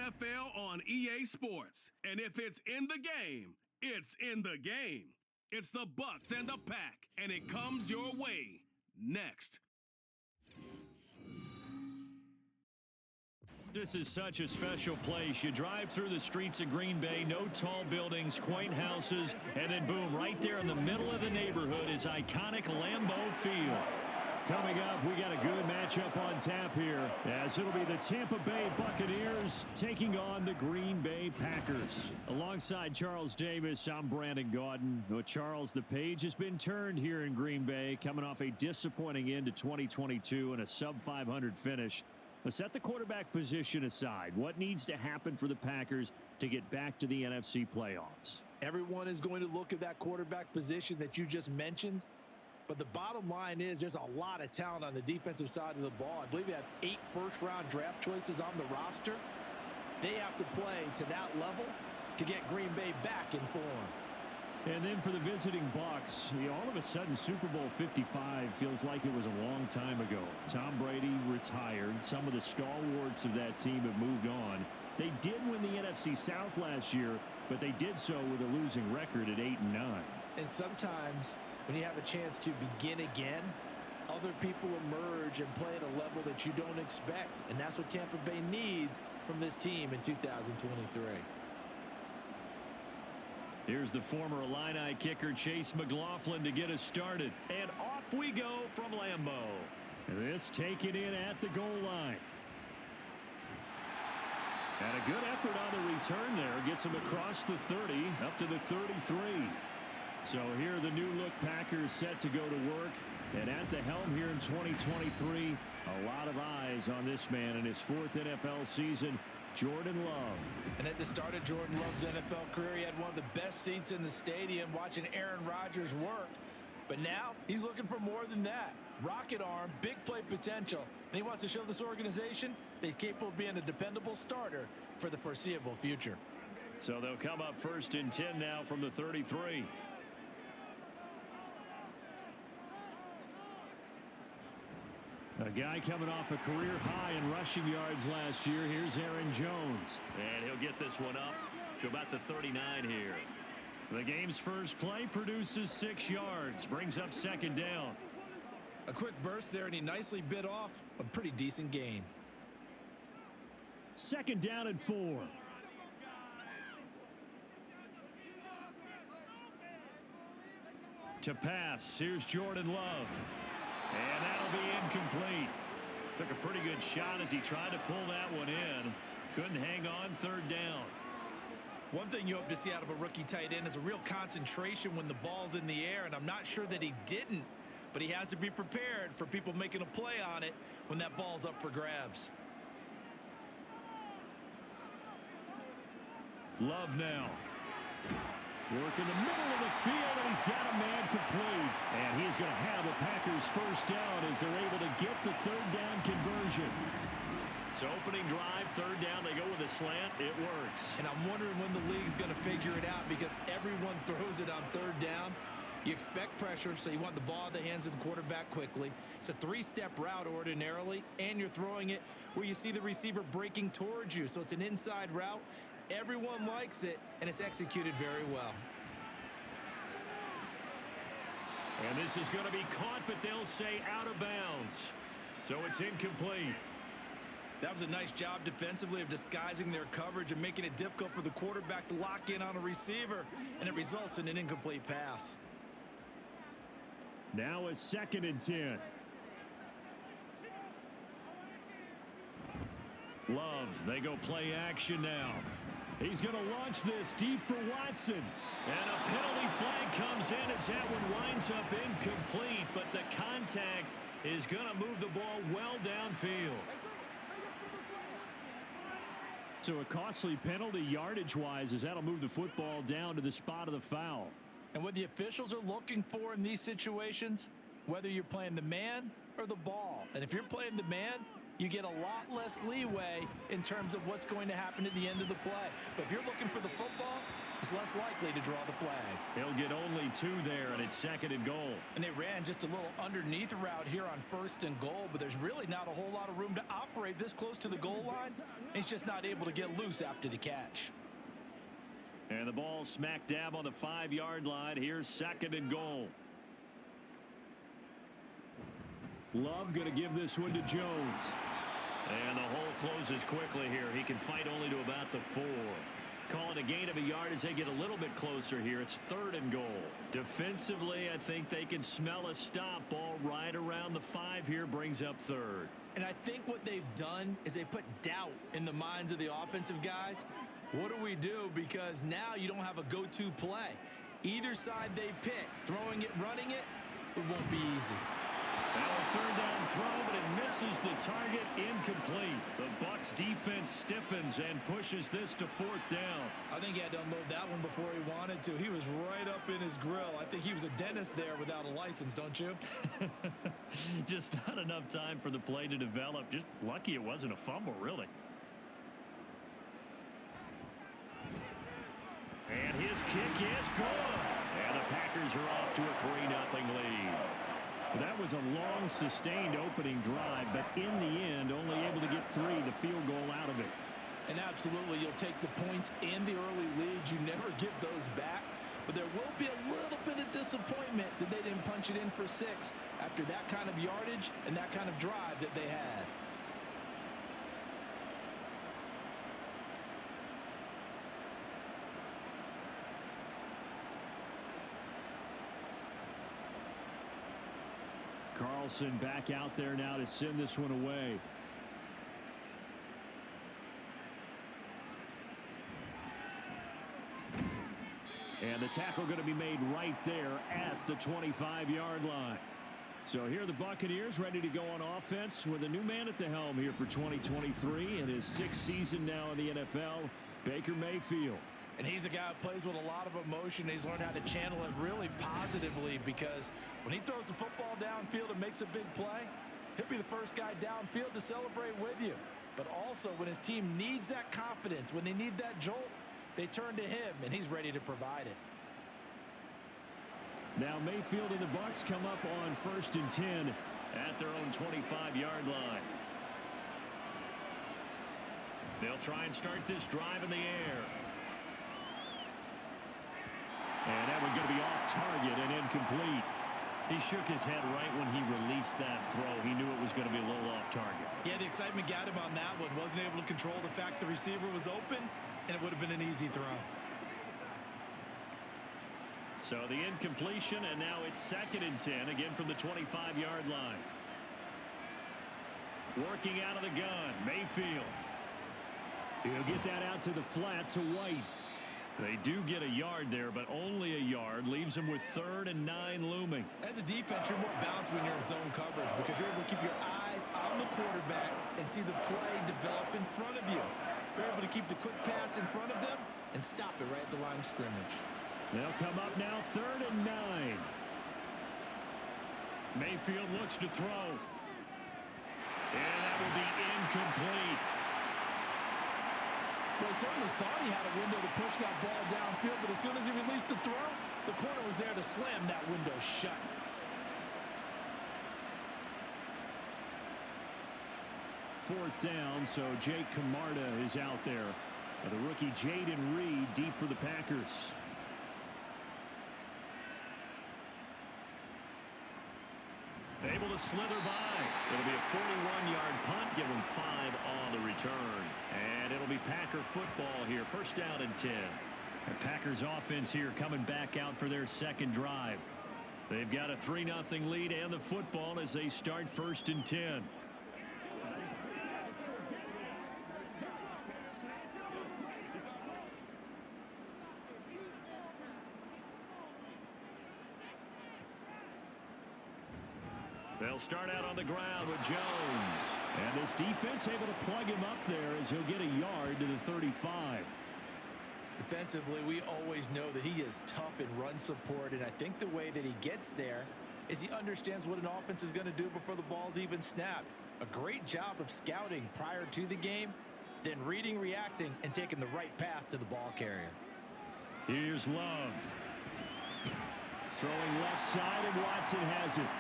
NFL on EA Sports. And if it's in the game, it's in the game. It's the Bucs and the Pack, and it comes your way next. This is such a special place. You drive through the streets of Green Bay, no tall buildings, quaint houses, and then boom, right there in the middle of the neighborhood is iconic Lambeau Field. Coming up, we got a good matchup on tap here, as it'll be the Tampa Bay Buccaneers taking on the Green Bay Packers. Alongside Charles Davis, I'm Brandon Gaudin. Well, Charles, the page has been turned here in Green Bay, coming off a disappointing end to 2022 and a sub-500 finish. But set the quarterback position aside. What needs to happen for the Packers to get back to the NFC playoffs? Everyone is going to look at that quarterback position that you just mentioned. But the bottom line is there's a lot of talent on the defensive side of the ball. I believe they have 8 first-round draft choices on the roster. They have to play to that level to get Green Bay back in form. And then for the visiting Bucs, all of a sudden Super Bowl 55 feels like it was a long time ago. Tom Brady retired. Some of the stalwarts of that team have moved on. They did win the NFC South last year, but they did so with a losing record at 8-9. And sometimes when you have a chance to begin again, other people emerge and play at a level that you don't expect. And that's what Tampa Bay needs from this team in 2023. Here's the former Illini kicker Chase McLaughlin to get us started. And off we go from Lambeau. This taken in at the goal line. And a good effort on the return there. Gets him across the 30, up to the 33. So here the new look Packers set to go to work. And at the helm here in 2023, a lot of eyes on this man in his 4th NFL season, Jordan Love. And at the start of Jordan Love's NFL career, he had one of the best seats in the stadium watching Aaron Rodgers work. But now he's looking for more than that. Rocket arm, big play potential. And he wants to show this organization that he's capable of being a dependable starter for the foreseeable future. So they'll come up 1st and 10 now from the 33. A guy coming off a career high in rushing yards last year. Here's Aaron Jones. And he'll get this one up to about the 39 here. The game's first play produces 6 yards. Brings up 2nd down. A quick burst there, and he nicely bit off a pretty decent gain. 2nd down and 4. To pass, here's Jordan Love. And that'll be incomplete. Took a pretty good shot as he tried to pull that one in. Couldn't hang on 3rd down. One thing you hope to see out of a rookie tight end is a real concentration when the ball's in the air, and I'm not sure that he didn't, but he has to be prepared for people making a play on it when that ball's up for grabs. Love now. Work in the middle of the field, and he's got a man complete. And he's going to have a Packers 1st down as they're able to get the 3rd down conversion. So opening drive, 3rd down, they go with a slant. It works. And I'm wondering when the league's going to figure it out, because everyone throws it on 3rd down. You expect pressure, so you want the ball in the hands of the quarterback quickly. It's a 3-step route ordinarily, and you're throwing it where you see the receiver breaking towards you. So it's an inside route. Everyone likes it, and it's executed very well. And this is going to be caught, but they'll say out of bounds. So it's incomplete. That was a nice job defensively of disguising their coverage and making it difficult for the quarterback to lock in on a receiver, and it results in an incomplete pass. Now a 2nd and 10. Love, they go play action now. He's going to launch this deep for Watson. And a penalty flag comes in as that one winds up incomplete, but the contact is going to move the ball well downfield. So a costly penalty yardage-wise, as that'll move the football down to the spot of the foul. And what the officials are looking for in these situations, whether you're playing the man or the ball. And if you're playing the man, you get a lot less leeway in terms of what's going to happen at the end of the play. But if you're looking for the football, is less likely to draw the flag. He'll get only 2 there, and it's 2nd and goal. And they ran just a little underneath route here on 1st and goal, but there's really not a whole lot of room to operate this close to the goal line. He's just not able to get loose after the catch. And the ball smack dab on the 5-yard line. Here's 2nd and goal. Love going to give this one to Jones. And the hole closes quickly here. He can fight only to about the 4. Call it a gain of a yard as they get a little bit closer here. It's 3rd and goal. Defensively, I think they can smell a stop. Ball right around the 5 here, brings up 3rd. And I think what they've done is they put doubt in the minds of the offensive guys. What do we do? Because now you don't have a go-to play. Either side they pick, throwing it, running it, it won't be easy. Now a 3rd down throw, but it misses the target, incomplete. The Bucs defense stiffens and pushes this to 4th down. I think he had to unload that one before he wanted to. He was right up in his grill. I think he was a dentist there without a license, don't you? Just not enough time for the play to develop. Just lucky it wasn't a fumble, really. And his kick is good. And the Packers are off to a 3-0 lead. That was a long, sustained opening drive, but in the end, only able to get 3, the field goal out of it. And absolutely, you'll take the points in the early leads. You never give those back. But there will be a little bit of disappointment that they didn't punch it in for 6 after that kind of yardage and that kind of drive that they had. Carlson back out there now to send this one away. And the tackle going to be made right there at the 25-yard line. So here are the Buccaneers ready to go on offense with a new man at the helm here for 2023 in his 6th season now in the NFL, Baker Mayfield. And he's a guy who plays with a lot of emotion. He's learned how to channel it really positively because when he throws the football downfield and makes a big play, he'll be the first guy downfield to celebrate with you. But also when his team needs that confidence, when they need that jolt, they turn to him, and he's ready to provide it. Now Mayfield and the Bucs come up on 1st and 10 at their own 25-yard line. They'll try and start this drive in the air. And that one going to be off target and incomplete. He shook his head right when he released that throw. He knew it was going to be a little off target. Yeah, the excitement got him on that one. Wasn't able to control the fact the receiver was open, and it would have been an easy throw. So the incompletion, and now it's 2nd and 10, again from the 25-yard line. Working out of the gun, Mayfield. He'll get that out to the flat to White. They do get a yard there, but only a yard. Leaves them with 3rd and 9 looming. As a defense, you're more balanced when you're in zone coverage because you're able to keep your eyes on the quarterback and see the play develop in front of you. You're able to keep the quick pass in front of them and stop it right at the line of scrimmage. They'll come up now 3rd and 9. Mayfield looks to throw. And that will be incomplete. Well, he certainly thought he had a window to push that ball downfield, but as soon as he released the throw, the corner was there to slam that window shut. Fourth down, so Jake Camarda is out there. And the rookie Jaden Reed deep for the Packers. Able to slither by. It'll be a 41-yard punt, give him 5 on the return. And it'll be Packer football here, 1st down and 10. The Packers offense here coming back out for their 2nd drive. They've got a 3-0 lead and the football as they start 1st and 10. They'll start out on the ground with Jones. And this defense able to plug him up there as he'll get a yard to the 35. Defensively, we always know that he is tough in run support, and I think the way that he gets there is he understands what an offense is going to do before the ball's even snapped. A great job of scouting prior to the game, then reading, reacting, and taking the right path to the ball carrier. Here's Love. Throwing left side, and Watson has it.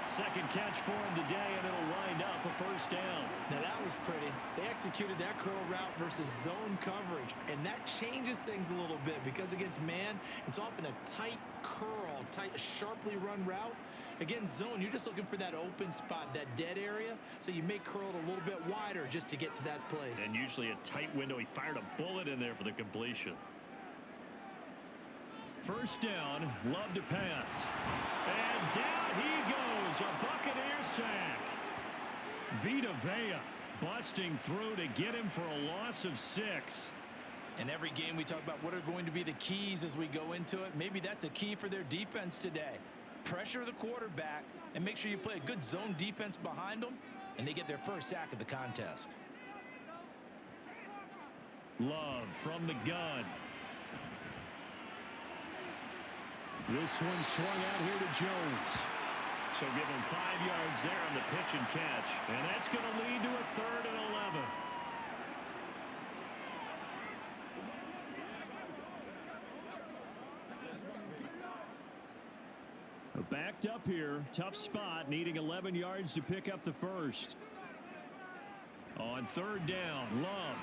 Second catch for him today, and it'll wind up a first down. Now that was pretty. They executed that curl route versus zone coverage, and that changes things a little bit because against man, it's often a tight curl, sharply run route. Against zone, you're just looking for that open spot, that dead area, so you may curl it a little bit wider just to get to that place. And usually a tight window. He fired a bullet in there for the completion. First down, Love to pass. And down he goes, a Buccaneer sack. Vita Vea busting through to get him for a loss of 6. In every game we talk about what are going to be the keys as we go into it. Maybe that's a key for their defense today. Pressure the quarterback and make sure you play a good zone defense behind them, and they get their first sack of the contest. Love from the gun. This one swung out here to Jones. So give him 5 yards there on the pitch and catch. And that's going to lead to a 3rd and 11. Backed up here. Tough spot. Needing 11 yards to pick up the first. On 3rd down, Love.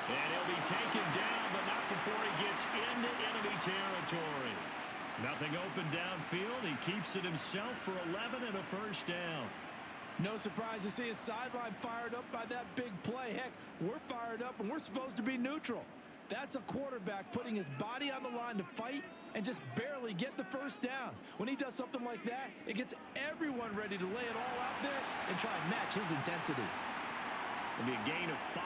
And he'll be taken down, but not before he gets into enemy territory. Nothing open downfield. He keeps it himself for 11 and a first down. No surprise to see his sideline fired up by that big play. Heck, we're fired up, and we're supposed to be neutral. That's a quarterback putting his body on the line to fight and just barely get the first down. When he does something like that, it gets everyone ready to lay it all out there and try and match his intensity. It'll be a gain of 5,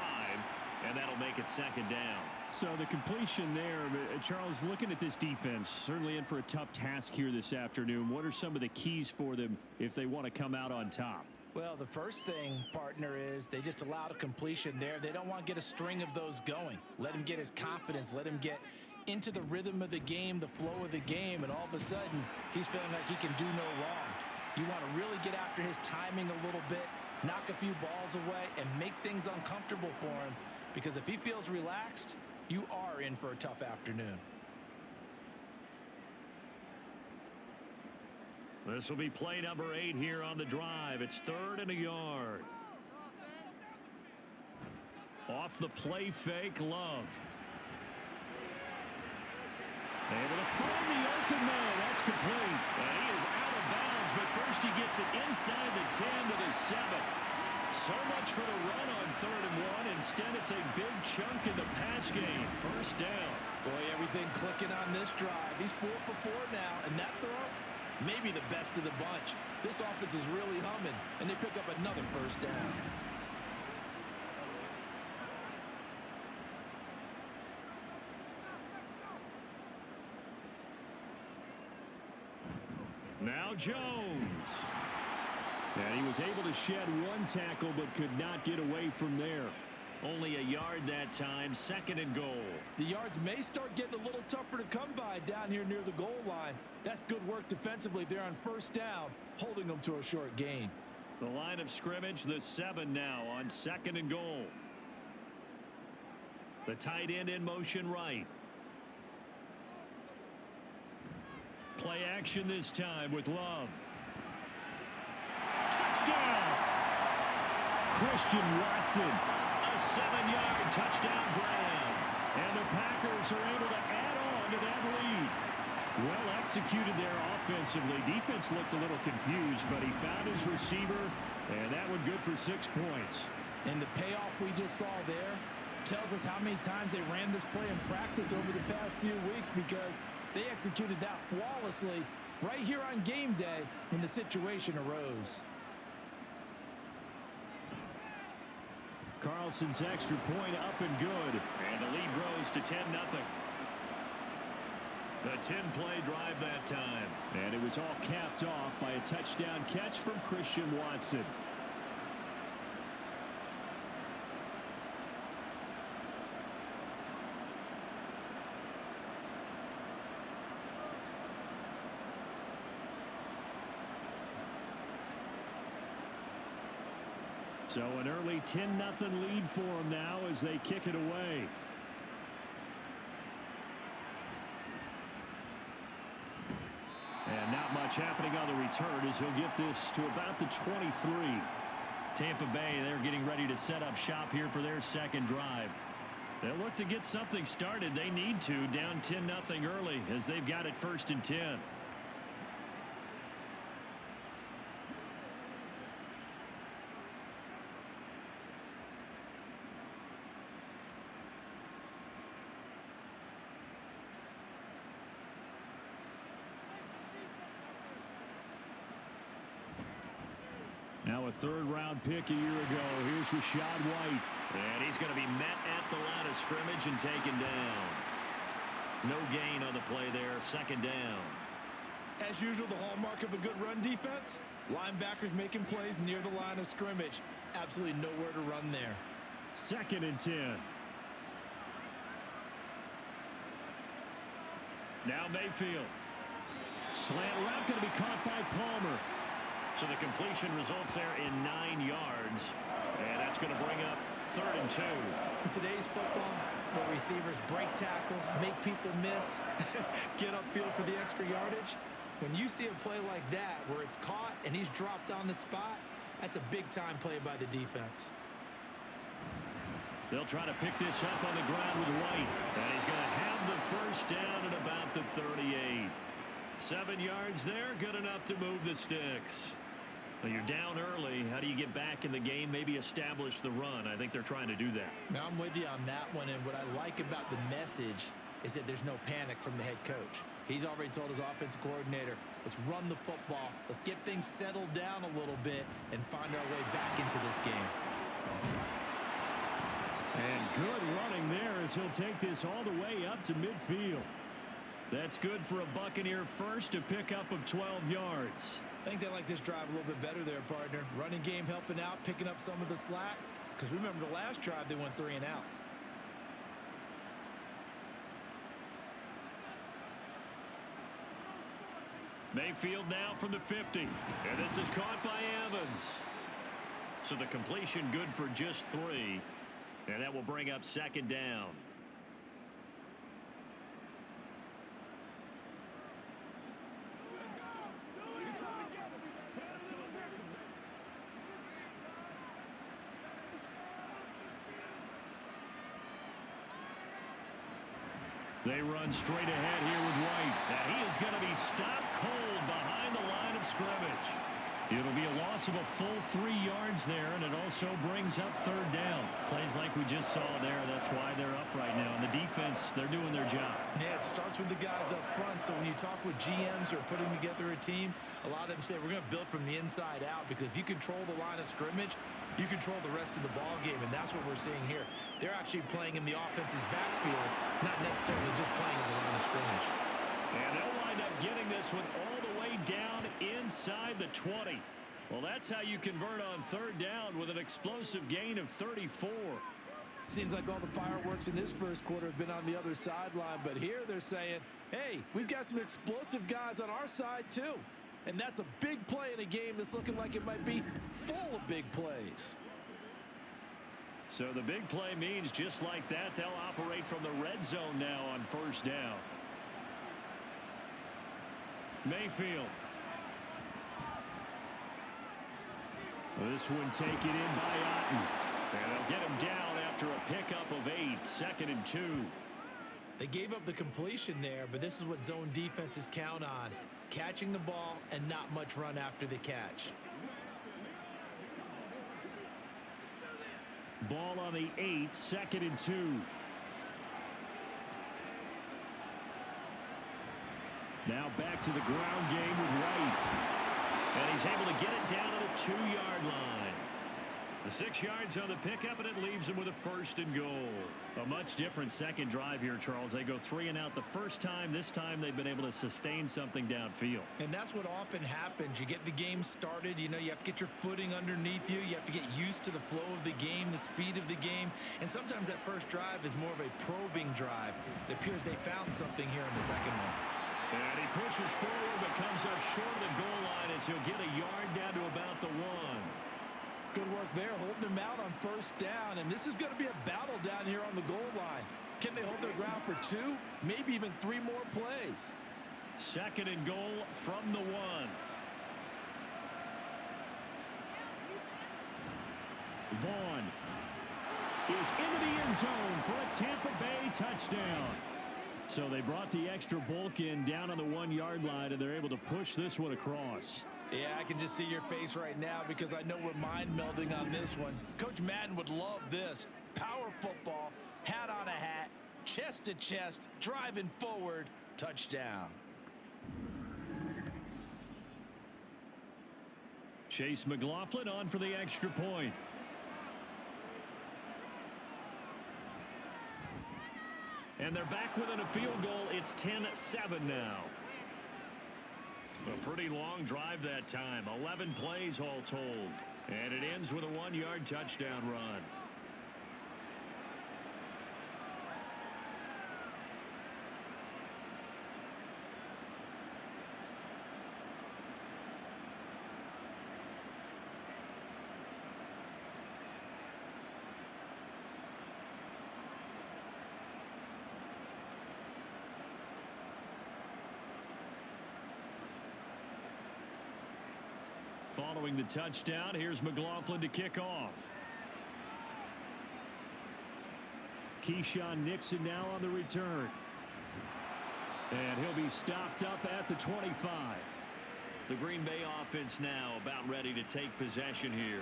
and that'll make it 2nd down. So the completion there, Charles, looking at this defense, certainly in for a tough task here this afternoon. What are some of the keys for them if they want to come out on top? Well, the first thing, partner, is they just allowed a completion there. They don't want to get a string of those going. Let him get his confidence. Let him get into the rhythm of the game, the flow of the game, and all of a sudden, he's feeling like he can do no wrong. You want to really get after his timing a little bit, knock a few balls away, and make things uncomfortable for him, because if he feels relaxed, you are in for a tough afternoon. This will be play number 8 here on the drive. It's 3rd and a yard. Off the play fake, Love. Able to find the open man. That's complete. And he is out of bounds, but first he gets it inside the 10 to the 7. So much for the run on 3rd and 1. Instead, it's a big chunk in the pass game. First down. Boy, everything clicking on this drive. He's 4 for 4 now, and that throw, maybe the best of the bunch. This offense is really humming, and they pick up another first down. Now Jones. And he was able to shed 1 tackle, but could not get away from there. Only a yard that time, 2nd and goal. The yards may start getting a little tougher to come by down here near the goal line. That's good work defensively there on first down, holding them to a short gain. The line of scrimmage, the 7 now on 2nd and goal. The tight end in motion right. Play action this time with Love. Touchdown! Christian Watson. A 7-yard touchdown grab. And the Packers are able to add on to that lead. Well executed there offensively. Defense looked a little confused, but he found his receiver, and that one good for 6 points. And the payoff we just saw there tells us how many times they ran this play in practice over the past few weeks, because they executed that flawlessly right here on game day when the situation arose. Carlson's extra point up and good. And the lead grows to 10-0. The 10-play drive that time. And it was all capped off by a touchdown catch from Christian Watson. So an early 10-0 lead for them now as they kick it away. much happening on the return as he'll get this to about the 23. Tampa Bay, they're getting ready to set up shop here for their second drive. They'll look to get something started. They need to, down 10-0 early as they've got it 1st and 10. Now a third-round pick a year ago. Here's Rashad White. And he's going to be met at the line of scrimmage and taken down. No gain on the play there. 2nd down. As usual, the hallmark of a good run defense, linebackers making plays near the line of scrimmage. Absolutely nowhere to run there. 2nd and 10. Now Mayfield. Slant route going to be caught by Palmer. So the completion results there in 9 yards. And that's going to bring up 3rd and 2. In today's football, where receivers break tackles, make people miss, get upfield for the extra yardage, when you see a play like that where it's caught and he's dropped on the spot, that's a big-time play by the defense. They'll try to pick this up on the ground with White. And he's going to have the 1st down at about the 38. 7 yards there, good enough to move the sticks. Well, you're down early. How do you get back in the game? Maybe establish the run. I think they're trying to do that. Now, I'm with you on that one, and what I like about the message is that there's no panic from the head coach. He's already told his offensive coordinator, let's run the football, let's get things settled down a little bit and find our way back into this game. And good running there as he'll take this all the way up to midfield. That's good for a Buccaneer first, a pickup of 12 yards. I think they like this drive a little bit better there, partner. Running game helping out, picking up some of the slack. Because remember the last drive, they went 3 and out. Mayfield now from the 50. And this is caught by Evans. So the completion good for just 3. And that will bring up 2nd down. They run straight ahead here with White. And he is going to be stopped cold behind the line of scrimmage. It'll be a loss of a full 3 yards there, and it also brings up 3rd down. Plays like we just saw there. That's why they're up right now. And the defense, they're doing their job. Yeah, it starts with the guys up front. So when you talk with GMs who are putting together a team, a lot of them say we're going to build from the inside out, because if you control the line of scrimmage, you control the rest of the ball game, and that's what we're seeing here. They're actually playing in the offense's backfield, not necessarily just playing in the line of scrimmage. And they'll wind up getting this one all the way down inside the 20. Well, that's how you convert on 3rd down with an explosive gain of 34. Seems like all the fireworks in this first quarter have been on the other sideline, but here they're saying, hey, we've got some explosive guys on our side too. And that's a big play in a game that's looking like it might be full of big plays. So the big play means just like that, they'll operate from the red zone now on 1st down. Mayfield. This one taken in by Otten. And they'll get him down after a pickup of 8, 2nd and 2. They gave up the completion there, but this is what zone defenses count on. Catching the ball and not much run after the catch. Ball on the 8, 2nd and 2. Now back to the ground game with White. And he's able to get it down to the 2-yard line. The 6 yards on the pickup, and it leaves him with a 1st and goal. A much different second drive here, Charles. They go 3 and out the first time. This time they've been able to sustain something downfield. And that's what often happens. You get the game started. You know, you have to get your footing underneath you. You have to get used to the flow of the game, the speed of the game. And sometimes that first drive is more of a probing drive. It appears they found something here in the second one. And he pushes forward but comes up short of the goal line as he'll get a yard down to about the 1. Good work there, holding them out on 1st down. And this is going to be a battle down here on the goal line. Can they hold their ground for 2, maybe even 3 more plays? Second and goal from the 1. Vaughn is into the end zone for a Tampa Bay touchdown. So they brought the extra bulk in down on the 1-yard line, and they're able to push this one across. Yeah, I can just see your face right now because I know we're mind melding on this one. Coach Madden would love this. Power football, hat on a hat, chest to chest, driving forward, touchdown. Chase McLaughlin on for the extra point. And they're back within a field goal. It's 10-7 now. A pretty long drive that time. 11 plays all told. And it ends with a 1-yard touchdown run. Following the touchdown, here's McLaughlin to kick off. Keyshawn Nixon now on the return. And he'll be stopped up at the 25. The Green Bay offense now about ready to take possession here.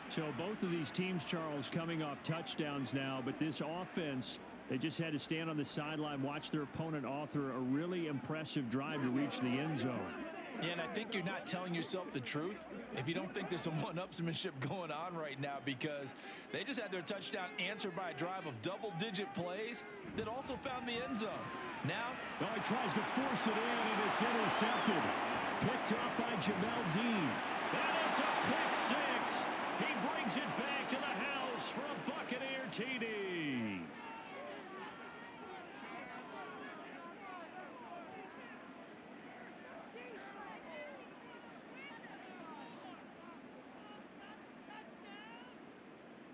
So both of these teams, Charles, coming off touchdowns now, but this offense, they just had to stand on the sideline, watch their opponent author a really impressive drive to reach the end zone. Yeah, and I think you're not telling yourself the truth if you don't think there's some one-upsmanship going on right now, because they just had their touchdown answered by a drive of double-digit plays that also found the end zone. Now, he tries to force it in, and it's intercepted. Picked up by Jamel Dean. And it's a pick six. He brings it back to the house for a Buccaneer TD.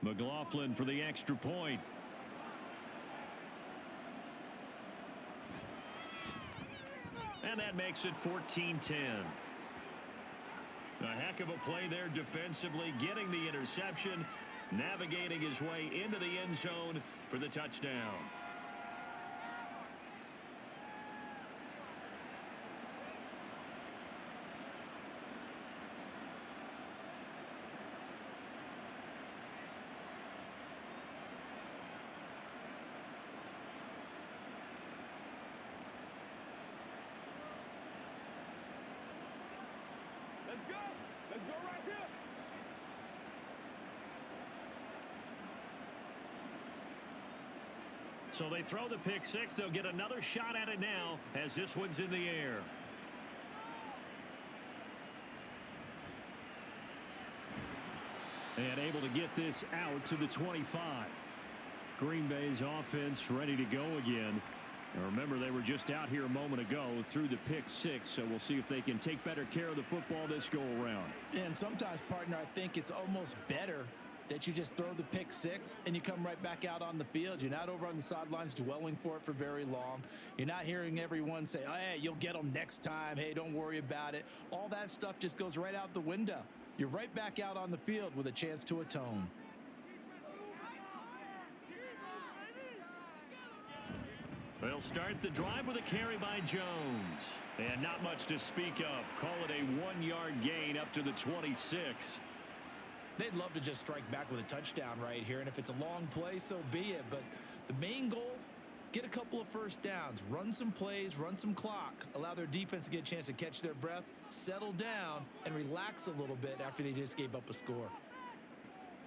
McLaughlin for the extra point. And that makes it 14-10. A heck of a play there defensively, getting the interception, navigating his way into the end zone for the touchdown. Let's go right here. So they throw the pick six. They'll get another shot at it now as this one's in the air. And able to get this out to the 25. Green Bay's offense ready to go again. And remember, they were just out here a moment ago through the pick six, so we'll see if they can take better care of the football this go-around. And sometimes, partner, I think it's almost better that you just throw the pick six and you come right back out on the field. You're not over on the sidelines dwelling for it for very long. You're not hearing everyone say, oh, hey, you'll get them next time. Hey, don't worry about it. All that stuff just goes right out the window. You're right back out on the field with a chance to atone. They'll start the drive with a carry by Jones. And not much to speak of. Call it a 1-yard gain up to the 26. They'd love to just strike back with a touchdown right here. And if it's a long play, so be it. But the main goal, get a couple of first downs. Run some plays, run some clock. Allow their defense to get a chance to catch their breath, settle down, and relax a little bit after they just gave up a score.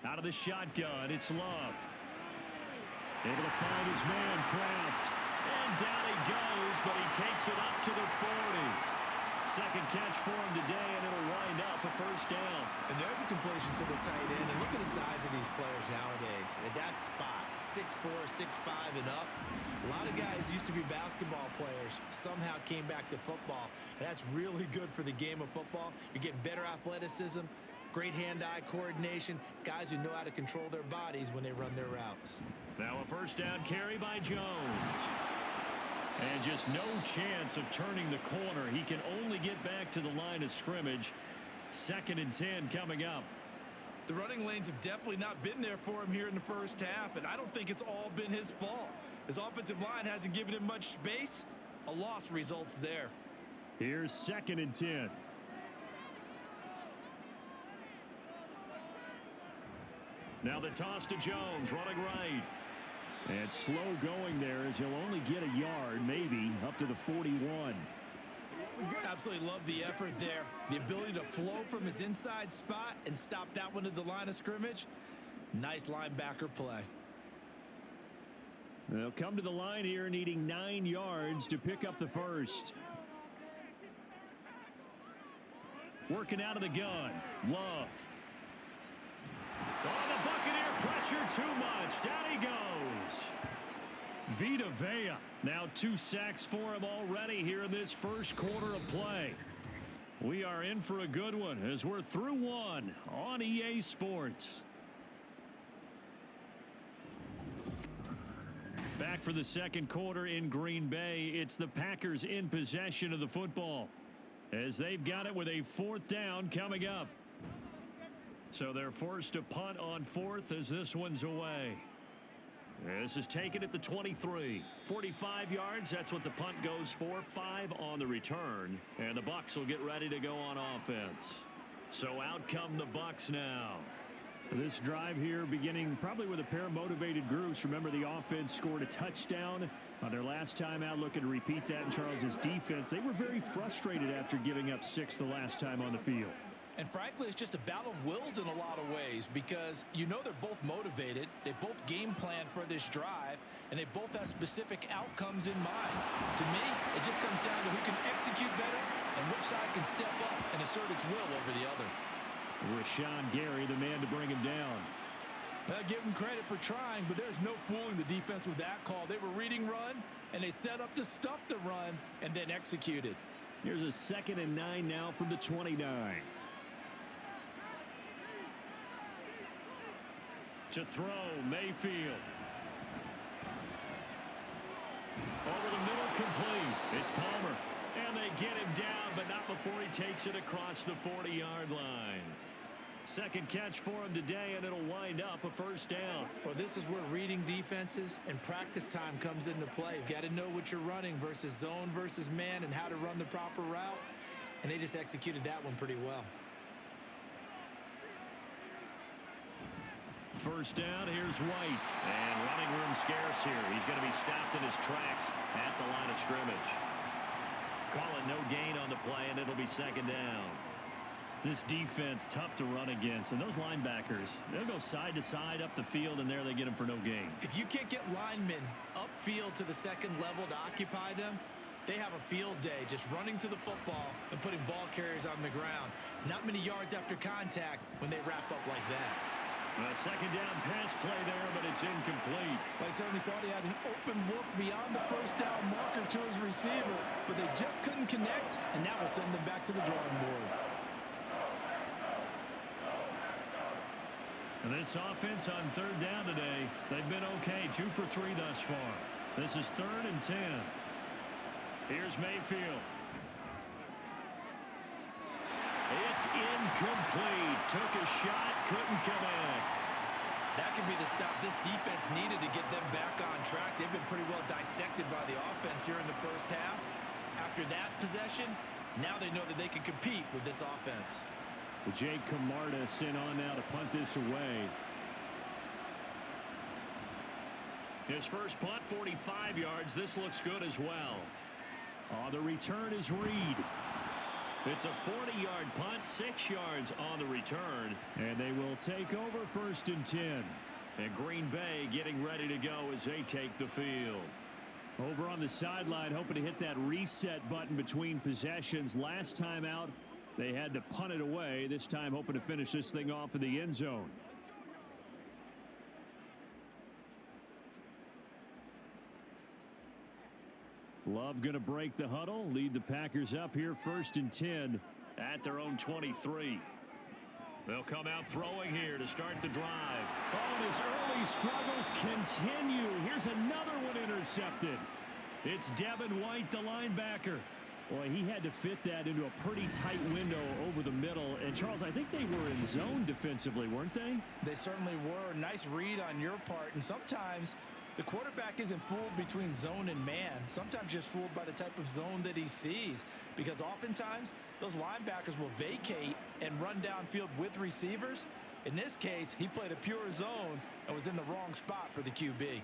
Out of the shotgun, it's Love. Able to find his man, Kraft. And down he goes, but he takes it up to the 40. Second catch for him today, and it'll wind up a first down. And there's a completion to the tight end. And look at the size of these players nowadays. At that spot, 6'4", 6'5", and up. A lot of guys used to be basketball players, somehow came back to football. And that's really good for the game of football. You're getting better athleticism, great hand-eye coordination, guys who know how to control their bodies when they run their routes. Now a first down carry by Jones. And just no chance of turning the corner. He can only get back to the line of scrimmage. 2nd and 10 coming up. The running lanes have definitely not been there for him here in the first half, and I don't think it's all been his fault. His offensive line hasn't given him much space. A loss results there. Here's 2nd and 10. Now the toss to Jones, running right. And slow going there as he'll only get a yard, maybe, up to the 41. Absolutely love the effort there. The ability to flow from his inside spot and stop that one at the line of scrimmage. Nice linebacker play. They'll come to the line here needing 9 yards to pick up the first. Working out of the gun. Love. Oh, the Buccaneer pressure too much. Down he goes. Vita Vea. Now 2 sacks for him already here in this first quarter of play. We are in for a good one as we're through one on EA Sports. Back for the second quarter in Green Bay. It's the Packers in possession of the football as they've got it with a 4th down coming up. So they're forced to punt on 4th as this one's away. This is taken at the 23. 45 yards, that's what the punt goes for. 5 on the return. And the Bucs will get ready to go on offense. So out come the Bucs now. This drive here beginning probably with a pair of motivated groups. Remember, the offense scored a touchdown on their last time out. Looking to repeat that in Charles's defense. They were very frustrated after giving up 6 the last time on the field. And frankly, it's just a battle of wills in a lot of ways because you know they're both motivated. They both game plan for this drive, and they both have specific outcomes in mind. To me, it just comes down to who can execute better and which side can step up and assert its will over the other. Rashawn Gary, the man to bring him down. I'll give him credit for trying, but there's no fooling the defense with that call. They were reading run, and they set up to stuff the run and then executed. Here's a 2nd and 9 now from the 29. To throw, Mayfield. Over the middle, complete. It's Palmer. And they get him down, but not before he takes it across the 40-yard line. Second catch for him today, and it'll wind up a 1st down. Well, this is where reading defenses and practice time comes into play. You've got to know what you're running versus zone versus man and how to run the proper route. And they just executed that one pretty well. 1st down, here's White. And running room scarce here. He's going to be stopped in his tracks at the line of scrimmage. Call it no gain on the play, and it'll be 2nd down. This defense, tough to run against. And those linebackers, they'll go side to side up the field, and there they get them for no gain. If you can't get linemen upfield to the 2nd level to occupy them, they have a field day just running to the football and putting ball carriers on the ground. Not many yards after contact when they wrap up like that. A 2nd down pass play there, but it's incomplete. I certainly thought he had an open look beyond the 1st down marker to his receiver, but they just couldn't connect, and that will send them back to the drawing board. And this offense on 3rd down today, they've been okay. 2 for 3 thus far. This is 3rd and 10. Here's Mayfield. It's incomplete. Took a shot, couldn't connect. That could be the stop this defense needed to get them back on track. They've been pretty well dissected by the offense here in the first half. After that possession, now they know that they can compete with this offense. Jake Camarda sent on now to punt this away. His first punt, 45 yards. This looks good as well. The return is Reed. It's a 40-yard punt, 6 yards on the return, and they will take over 1st and 10. And Green Bay getting ready to go as they take the field. Over on the sideline, hoping to hit that reset button between possessions. Last time out, they had to punt it away. This time, hoping to finish this thing off in the end zone. Love going to break the huddle, lead the Packers up here 1st and 10 at their own 23. They'll come out throwing here to start the drive. Oh, and his early struggles continue. Here's another one intercepted. It's Devin White, the linebacker. Boy, he had to fit that into a pretty tight window over the middle. And, Charles, I think they were in zone defensively, weren't they? They certainly were. Nice read on your part. And sometimes the quarterback isn't fooled between zone and man. Sometimes just fooled by the type of zone that he sees. Because oftentimes, those linebackers will vacate and run downfield with receivers. In this case, he played a pure zone and was in the wrong spot for the QB.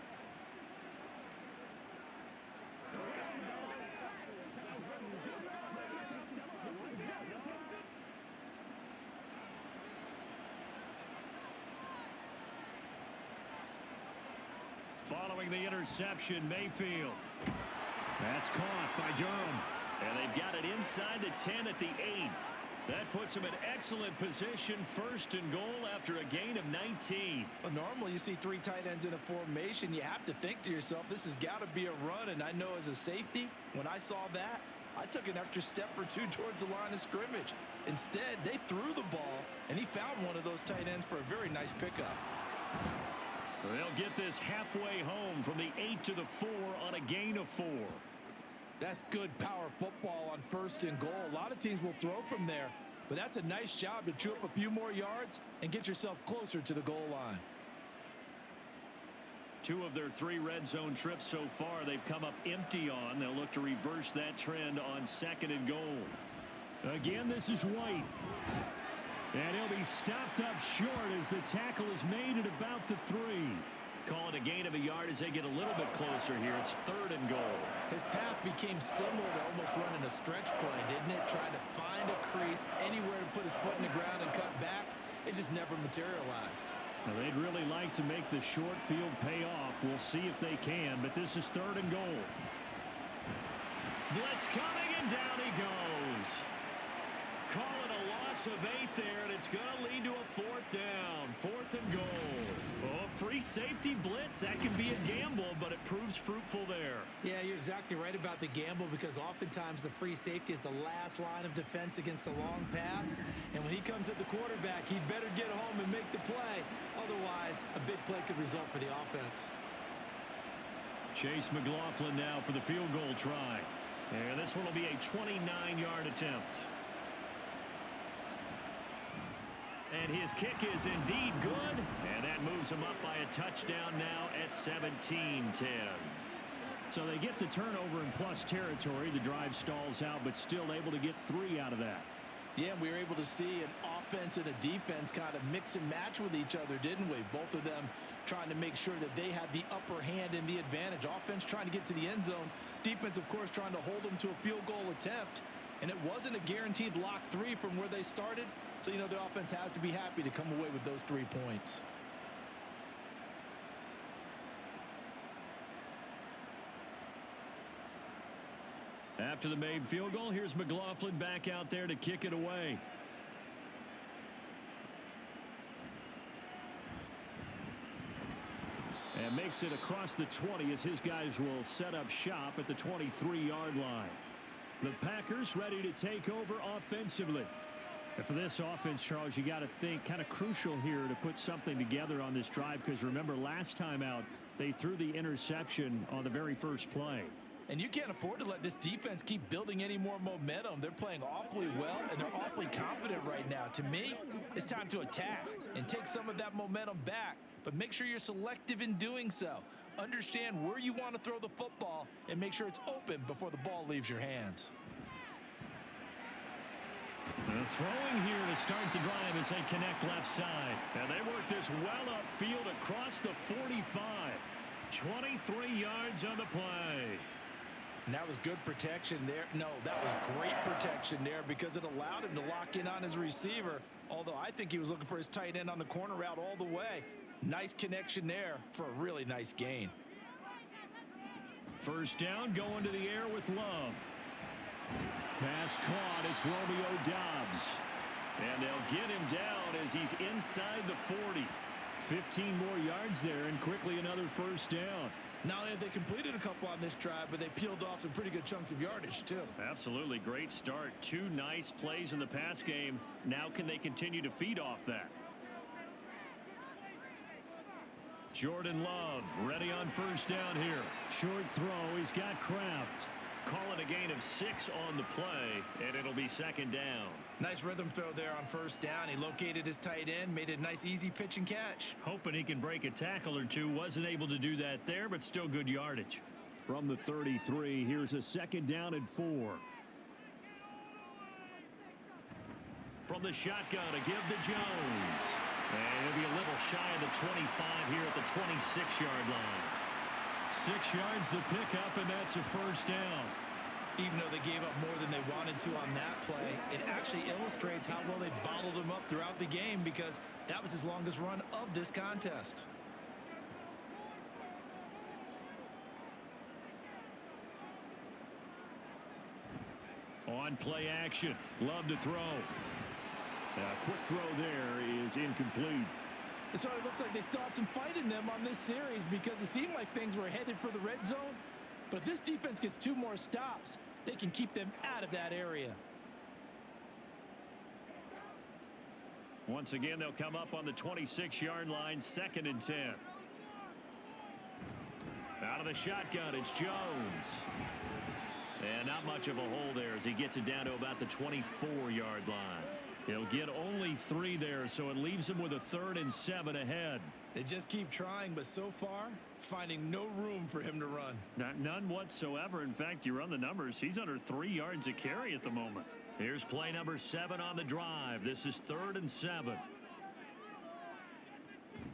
Following the interception, Mayfield. That's caught by Durham. And they've got it inside the 10 at the 8. That puts him in excellent position, 1st and goal after a gain of 19. Well, normally you see 3 tight ends in a formation. You have to think to yourself, this has got to be a run. And I know as a safety, when I saw that, I took an extra step or 2 towards the line of scrimmage. Instead, they threw the ball, and he found one of those tight ends for a very nice pickup. They'll get this halfway home from the 8 to the 4 on a gain of 4. That's good power football on 1st and goal. A lot of teams will throw from there, but that's a nice job to chew up a few more yards and get yourself closer to the goal line. 2 of their 3 red zone trips so far they've come up empty on. They'll look to reverse that trend on 2nd and goal. Again, this is White. And he'll be stopped up short as the tackle is made at about the 3. Call it a gain of a yard as they get a little bit closer here. It's 3rd and goal. His path became similar to almost running a stretch play, didn't it? Trying to find a crease, anywhere to put his foot in the ground and cut back. It just never materialized. Well, they'd really like to make the short field pay off. We'll see if they can, but this is 3rd and goal. Blitz coming, and down he goes. Call it a loss of 8 there, and it's going to lead to a 4th down. 4th and goal. Oh, free safety blitz. That can be a gamble, but it proves fruitful there. Yeah, you're exactly right about the gamble because oftentimes the free safety is the last line of defense against a long pass. And when he comes at the quarterback, he'd better get home and make the play. Otherwise, a big play could result for the offense. Chase McLaughlin now for the field goal try. And this one will be a 29-yard attempt. And his kick is indeed good, and that moves him up by a touchdown now at 17-10. So they get the turnover in plus territory. The drive stalls out, but still able to get 3 out of that. Yeah, we were able to see an offense and a defense kind of mix and match with each other, didn't we? Both of them trying to make sure that they had the upper hand and the advantage. Offense trying to get to the end zone. Defense, of course, trying to hold them to a field goal attempt. And it wasn't a guaranteed lock 3 from where they started. So, you know, the offense has to be happy to come away with those 3 points. After the made field goal, here's McLaughlin back out there to kick it away. And makes it across the 20 as his guys will set up shop at the 23-yard line. The Packers ready to take over offensively. And for this offense, Charles, you got to think kind of crucial here to put something together on this drive because remember last time out they threw the interception on the very first play. And you can't afford to let this defense keep building any more momentum. They're playing awfully well, and they're awfully confident right now. To me, it's time to attack and take some of that momentum back. But make sure you're selective in doing so. Understand where you want to throw the football and make sure it's open before the ball leaves your hands. Throwing here to start the drive as they connect left side. And they work this well upfield across the 45. 23 yards on the play. And that was good protection there. No, that was great protection there because it allowed him to lock in on his receiver. Although I think he was looking for his tight end on the corner route all the way. Nice connection there for a really nice gain. First down, going to the air with Love. Pass caught. It's Romeo Doubs. And they'll get him down as he's inside the 40. 15 more yards there and quickly another first down. Not only have they completed a couple on this drive, but they peeled off some pretty good chunks of yardage, too. Absolutely. Great start. 2 nice plays in the pass game. Now can they continue to feed off that? Jordan Love ready on first down here. Short throw. He's got Kraft. Call it a gain of 6 on the play, and it'll be second down. Nice rhythm throw there on first down. He located his tight end, made it a nice easy pitch and catch. Hoping he can break a tackle or two. Wasn't able to do that there, but still good yardage. From the 33, here's a second down and 4. From the shotgun, a give to Jones. And he'll be a little shy of the 25 here at the 26-yard line. 6 yards the pickup, and that's a first down. Even though they gave up more than they wanted to on that play, it actually illustrates how well they bottled him up throughout the game because that was his longest run of this contest. On play action, Love to throw. A quick throw there is incomplete. So it looks like they still have some fight in them on this series because it seemed like things were headed for the red zone. But if this defense gets 2 more stops, they can keep them out of that area. Once again, they'll come up on the 26-yard line, 2nd and 10. Out of the shotgun, it's Jones. And not much of a hole there as he gets it down to about the 24-yard line. He'll get only 3 there, so it leaves him with a 3rd and 7 ahead. They just keep trying, but so far, finding no room for him to run. None whatsoever. In fact, you run the numbers, he's under 3 yards a carry at the moment. Here's play number 7 on the drive. This is 3rd and 7.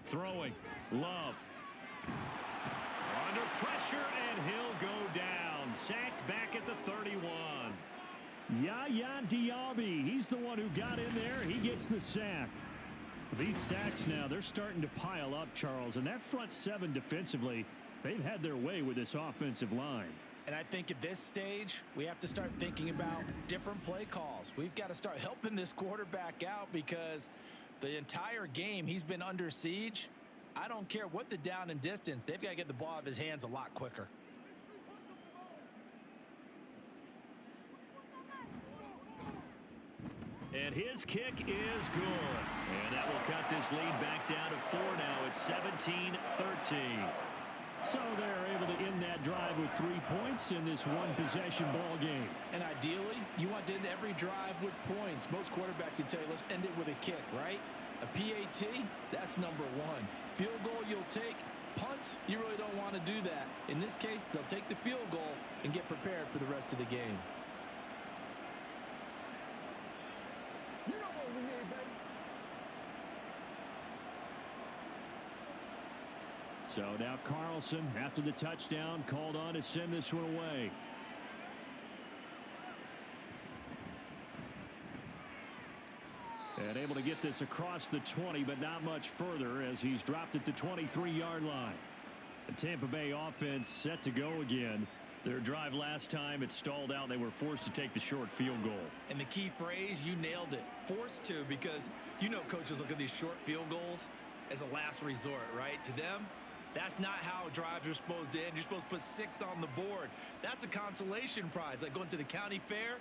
Throwing. Love. Under pressure, and he'll go down. Sacked back at the 31. Yaya Diaby, he's the one who got in there. He gets the sack. These sacks now, they're starting to pile up, Charles. And that front 7 defensively, they've had their way with this offensive line. And I think at this stage, we have to start thinking about different play calls. We've got to start helping this quarterback out because the entire game he's been under siege. I don't care what the down and distance. They've got to get the ball out of his hands a lot quicker. And his kick is good. And that will cut this lead back down to 4 now. It's 17-13. So they're able to end that drive with 3 points in this one-possession ball game. And ideally, you want to end every drive with points. Most quarterbacks would tell you, let's end it with a kick, right? A PAT, that's number 1. Field goal you'll take. Punts, you really don't want to do that. In this case, they'll take the field goal and get prepared for the rest of the game. You know what we need, baby. So now Carlson, after the touchdown, called on to send this one away. And able to get this across the 20, but not much further as he's dropped it to 23-yard line. The Tampa Bay offense set to go again. Their drive last time, it stalled out. They were forced to take the short field goal. And the key phrase, you nailed it. Forced to, because you know coaches look at these short field goals as a last resort, right? To them, that's not how drives are supposed to end. You're supposed to put 6 on the board. That's a consolation prize. Like going to the county fair,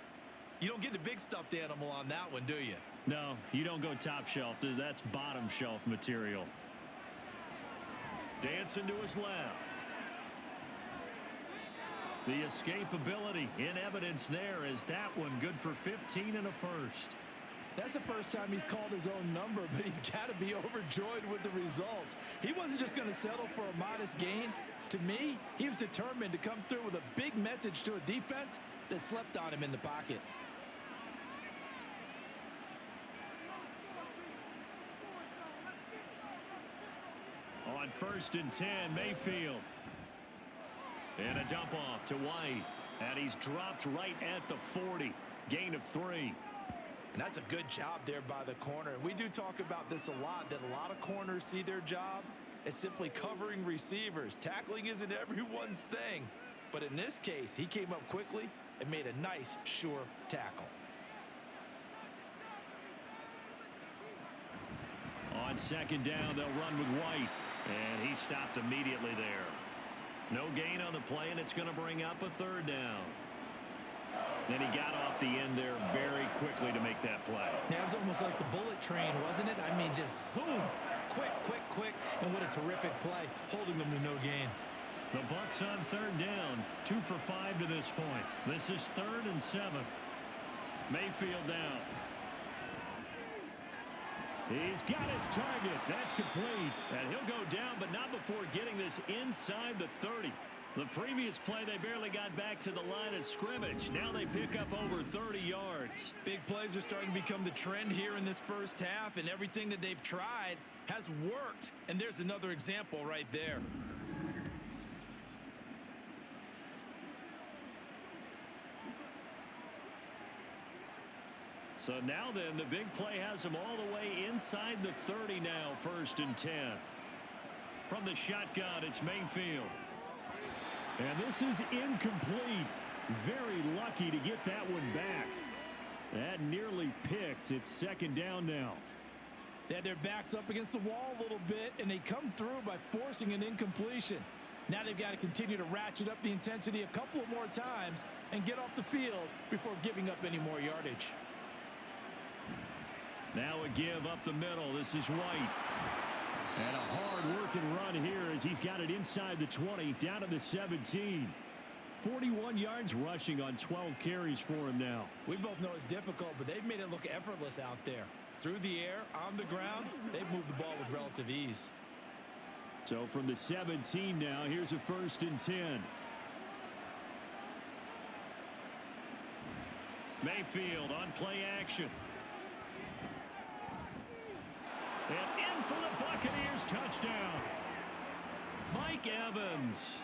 you don't get the big stuffed animal on that one, do you? No, you don't go top shelf. That's bottom shelf material. Dancing to his left. The escapability in evidence there is that one good for 15 and a first. That's the first time he's called his own number, but he's got to be overjoyed with the results. He wasn't just going to settle for a modest gain. To me, he was determined to come through with a big message to a defense that slept on him in the pocket. On 1st and 10, Mayfield. And a dump off to White. And he's dropped right at the 40. Gain of 3. And that's a good job there by the corner. We do talk about this a lot, that a lot of corners see their job as simply covering receivers. Tackling isn't everyone's thing. But in this case, he came up quickly and made a nice, sure tackle. On 2nd down, they'll run with White. And he stopped immediately there. No gain on the play, and it's going to bring up a 3rd down. And he got off the end there very quickly to make that play. Yeah, it was almost like the bullet train, wasn't it? I mean, just zoom, Quick, and what a terrific play, holding them to no gain. The Bucs on third down, 2 for 5 to this point. This is 3rd and 7. Mayfield down. He's got his target. That's complete. And he'll go down, but not before getting this inside the 30. The previous play, they barely got back to the line of scrimmage. Now they pick up over 30 yards. Big plays are starting to become the trend here in this first half, and everything that they've tried has worked. And there's another example right there. So now then, the big play has them all the way inside the 30 now, 1st and 10. From the shotgun, it's Mayfield. And this is incomplete. Very lucky to get that one back. That nearly picked. It's 2nd down now. They had their backs up against the wall a little bit, and they come through by forcing an incompletion. Now they've got to continue to ratchet up the intensity a couple of more times and get off the field before giving up any more yardage. Now a give up the middle. This is White. And a hard-working run here as he's got it inside the 20, down to the 17. 41 yards rushing on 12 carries for him now. We both know it's difficult, but they've made it look effortless out there. Through the air, on the ground, they've moved the ball with relative ease. So from the 17 now, here's a 1st and 10. Mayfield on play action. And in for the Buccaneers, touchdown. Mike Evans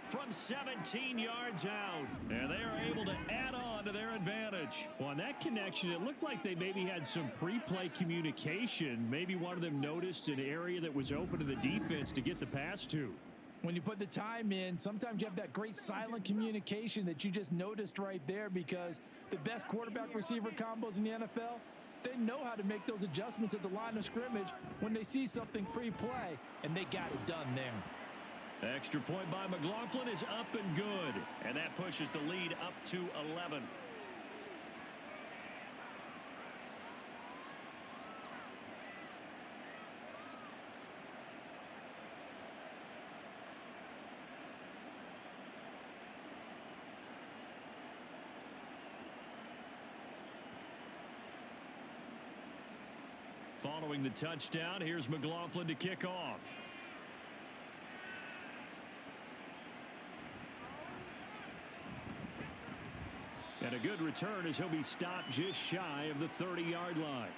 from 17 yards out. And they are able to add on to their advantage. Well, on that connection, it looked like they maybe had some pre-play communication. Maybe one of them noticed an area that was open to the defense to get the pass to. When you put the time in, sometimes you have that great silent communication that you just noticed right there, because the best quarterback-receiver combos in the NFL, they know how to make those adjustments at the line of scrimmage when they see something pre-play, and they got it done there. Extra point by McLaughlin is up and good, and that pushes the lead up to 11. Following the touchdown, here's McLaughlin to kick off. And a good return as he'll be stopped just shy of the 30-yard line.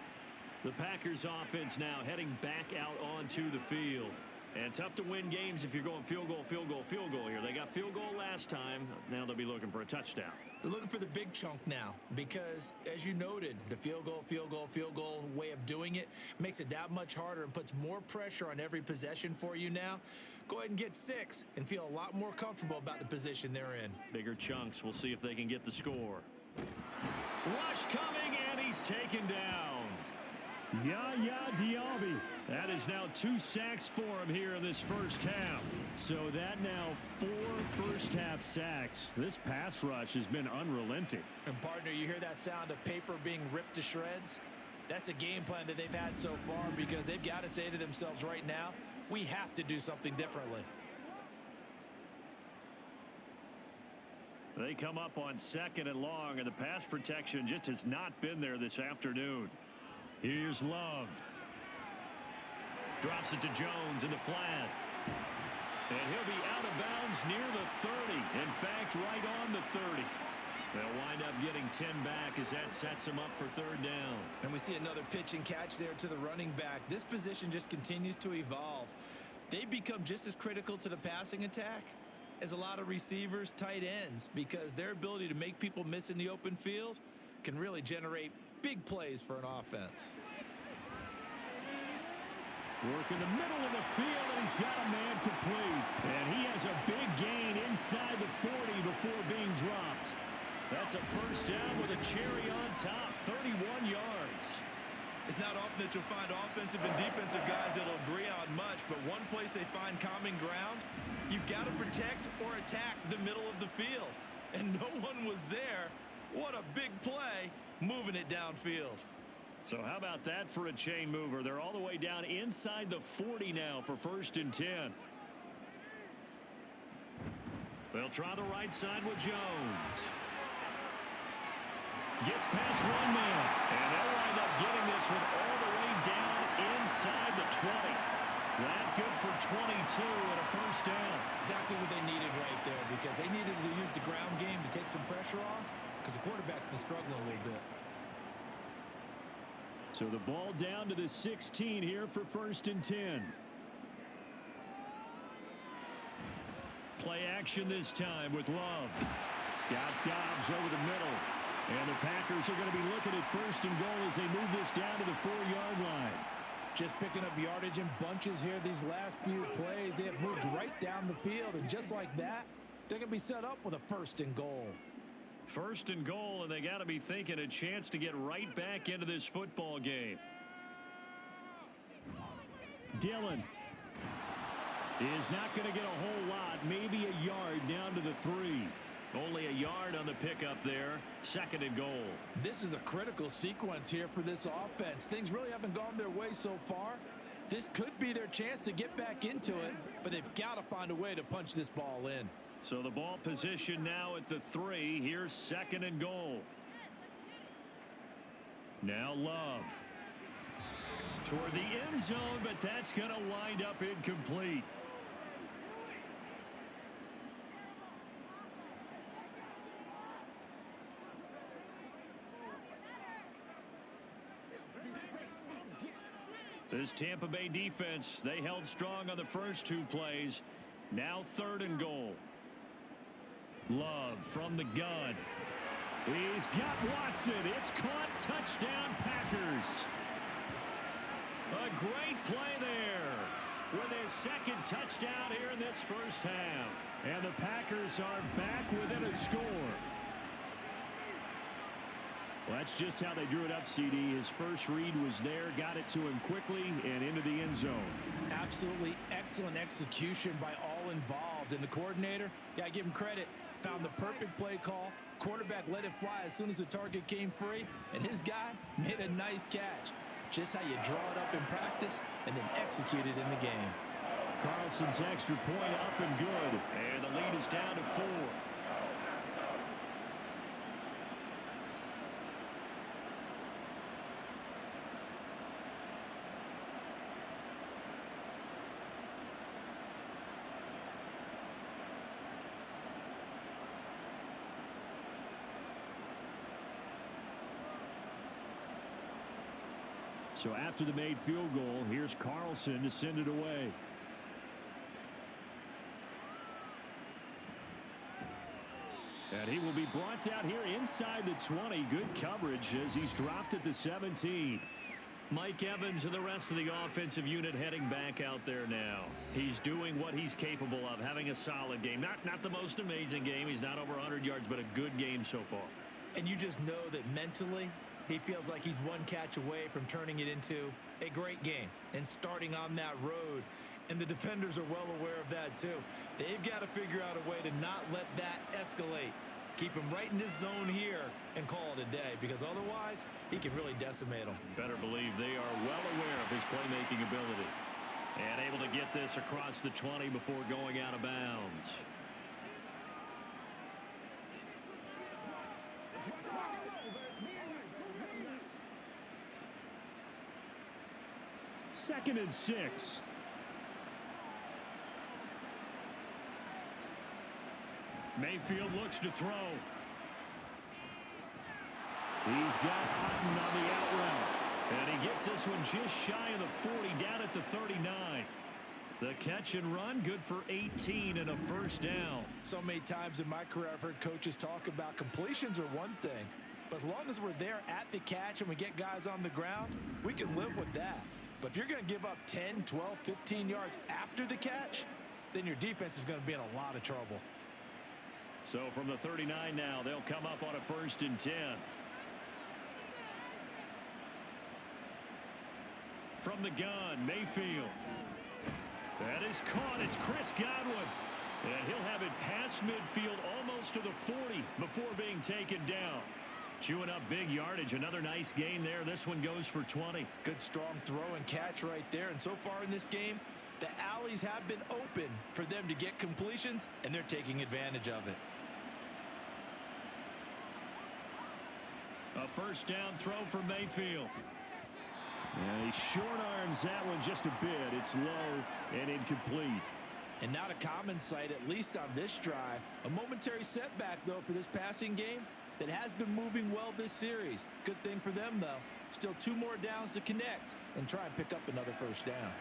The Packers offense now heading back out onto the field. And tough to win games if you're going field goal here. They got field goal last time. Now they'll be looking for a touchdown. They're looking for the big chunk now because, as you noted, the field goal way of doing it makes it that much harder and puts more pressure on every possession for you now. Go ahead and get 6 and feel a lot more comfortable about the position they're in. Bigger chunks. We'll see if they can get the score. Rush coming, and he's taken down. Yaya Diaby. That is now 2 sacks for him here in this first half. So that now 4 first-half sacks. This pass rush has been unrelenting. And, partner, you hear that sound of paper being ripped to shreds? That's the game plan that they've had so far, because they've got to say to themselves right now, we have to do something differently. They come up on 2nd and long, and the pass protection just has not been there this afternoon. Here's Love. Drops it to Jones in the flat. And he'll be out of bounds near the 30. In fact, right on the 30. They'll wind up getting 10 back as that sets them up for 3rd down. And we see another pitch and catch there to the running back. This position just continues to evolve. They become just as critical to the passing attack as a lot of receivers, tight ends, because their ability to make people miss in the open field can really generate big plays for an offense. Work in the middle of the field, and he's got a man complete. And he has a big gain inside the 40 before being dropped. That's a 1st down with a cherry on top, 31 yards. It's not often that you'll find offensive and defensive guys that'll agree on much, but one place they find common ground, you've got to protect or attack the middle of the field. And no one was there. What a big play, moving it downfield. So how about that for a chain mover? They're all the way down inside the 40 now for 1st and 10. They'll try the right side with Jones. Gets past one man. And they'll wind up getting this one all the way down inside the 20. That good for 22 and a 1st down. Exactly what they needed right there, because they needed to use the ground game to take some pressure off, because the quarterback's been struggling a little bit. So the ball down to the 16 here for 1st and 10. Play action this time with Love. Got Dobbs over the middle. And the Packers are going to be looking at 1st and goal as they move this down to the 4-yard line. Just picking up yardage in bunches here these last few plays. They have moved right down the field, and just like that, they're going to be set up with a 1st and goal. 1st and goal, and they got to be thinking a chance to get right back into this football game. Dillon is not going to get a whole lot, maybe a yard down to the 3. Only a yard on the pickup there. 2nd and goal. This is a critical sequence here for this offense. Things really haven't gone their way so far. This could be their chance to get back into it, but they've got to find a way to punch this ball in. So the ball position now at the 3. Here's 2nd and goal. Now Love. Toward the end zone, but that's going to wind up incomplete. This Tampa Bay defense, they held strong on the first 2 plays. Now 3rd and goal. Love from the gun. He's got Watson. It's caught. Touchdown, Packers. A great play there with his 2nd touchdown here in this 1st half. And the Packers are back within a score. Well, that's just how they drew it up, CD. His first read was there, got it to him quickly and into the end zone. Absolutely excellent execution by all involved. And the coordinator, gotta give him credit, found the perfect play call. Quarterback let it fly as soon as the target came free, and his guy made a nice catch. Just how you draw it up in practice and then execute it in the game. Carlson's extra point up and good. And the lead is down to 4. So after the made field goal, here's Carlson to send it away. And he will be brought down here inside the 20. Good coverage as he's dropped at the 17. Mike Evans and the rest of the offensive unit heading back out there now. He's doing what he's capable of, having a solid game. Not the most amazing game. He's not over 100 yards, but a good game so far. And you just know that mentally, he feels like he's one catch away from turning it into a great game and starting on that road. And the defenders are well aware of that too. They've got to figure out a way to not let that escalate. Keep him right in this zone here and call it a day, because otherwise he can really decimate them. Better believe they are well aware of his playmaking ability. And able to get this across the 20 before going out of bounds. Second and 6. Mayfield looks to throw. He's got Otten on the out route. And he gets this one just shy of the 40, down at the 39. The catch and run, good for 18 and a 1st down. So many times in my career I've heard coaches talk about completions are one thing, but as long as we're there at the catch and we get guys on the ground, we can live with that. But if you're going to give up 10, 12, 15 yards after the catch, then your defense is going to be in a lot of trouble. So from the 39 now, they'll come up on a 1st and 10. From the gun, Mayfield. That is caught. It's Chris Godwin. And he'll have it past midfield almost to the 40 before being taken down. Chewing up big yardage. Another nice gain there. This one goes for 20. Good strong throw and catch right there. And so far in this game, the alleys have been open for them to get completions, and they're taking advantage of it. A first down throw for Mayfield. And he short arms that one just a bit. It's low and incomplete. And not a common sight, at least on this drive. A momentary setback, though, for this passing game that has been moving well this series. Good thing for them, though. Still 2 more downs to connect and try and pick up another first down.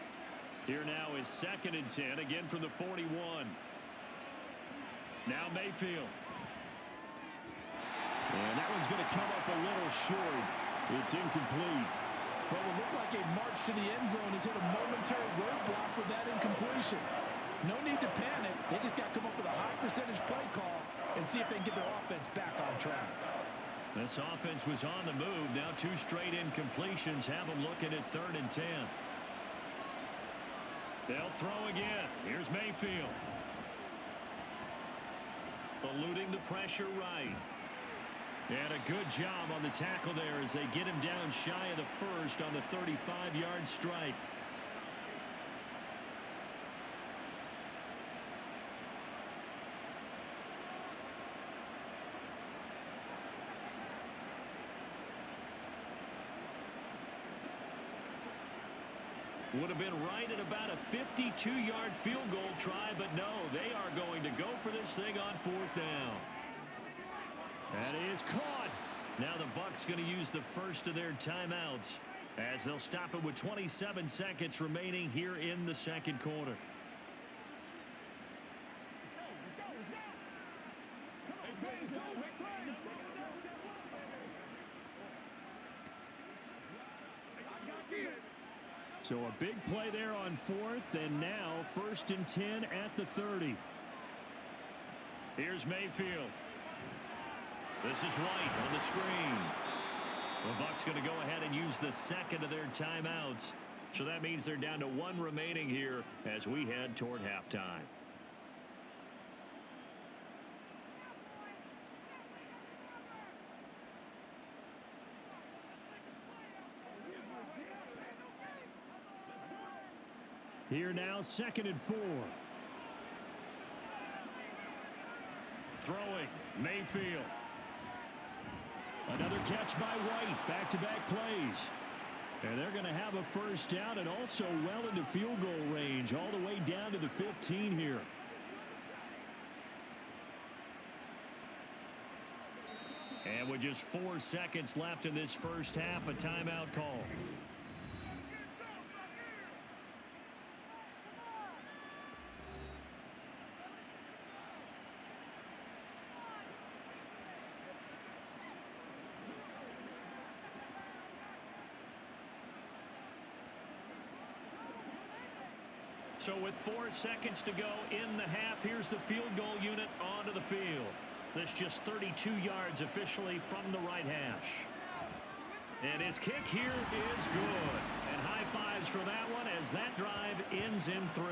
Here now is 2nd and 10, again from the 41. Now Mayfield. And that one's going to come up a little short. It's incomplete. What will look like a march to the end zone has hit a momentary roadblock with that incompletion. No need to panic. They just got to come up with a high percentage play call and see if they can get their offense back on track. This offense was on the move. Now 2 straight incompletions have them looking at 3rd and 10. They'll throw again. Here's Mayfield. Eluding the pressure right. And a good job on the tackle there as they get him down shy of the first on the 35-yard strike. Would have been right at about a 52-yard field goal try, but no, they are going to go for this thing on 4th down. That is caught. Now the Bucs going to use the first of their timeouts as they'll stop it with 27 seconds remaining here in the 2nd quarter. So a big play there on 4th, and now 1st and 10 at the 30. Here's Mayfield. This is White on the screen. The Bucs going to go ahead and use the 2nd of their timeouts. So that means they're down to 1 remaining here as we head toward halftime. Here now, 2nd and 4. Throwing, Mayfield. Another catch by White. Back-to-back plays. And they're going to have a first down and also well into field goal range, all the way down to the 15 here. And with just 4 seconds left in this first half, a timeout call. So with 4 seconds to go in the half, here's the field goal unit onto the field. This just 32 yards officially from the right hash. And his kick here is good. And high fives for that one as that drive ends in 3.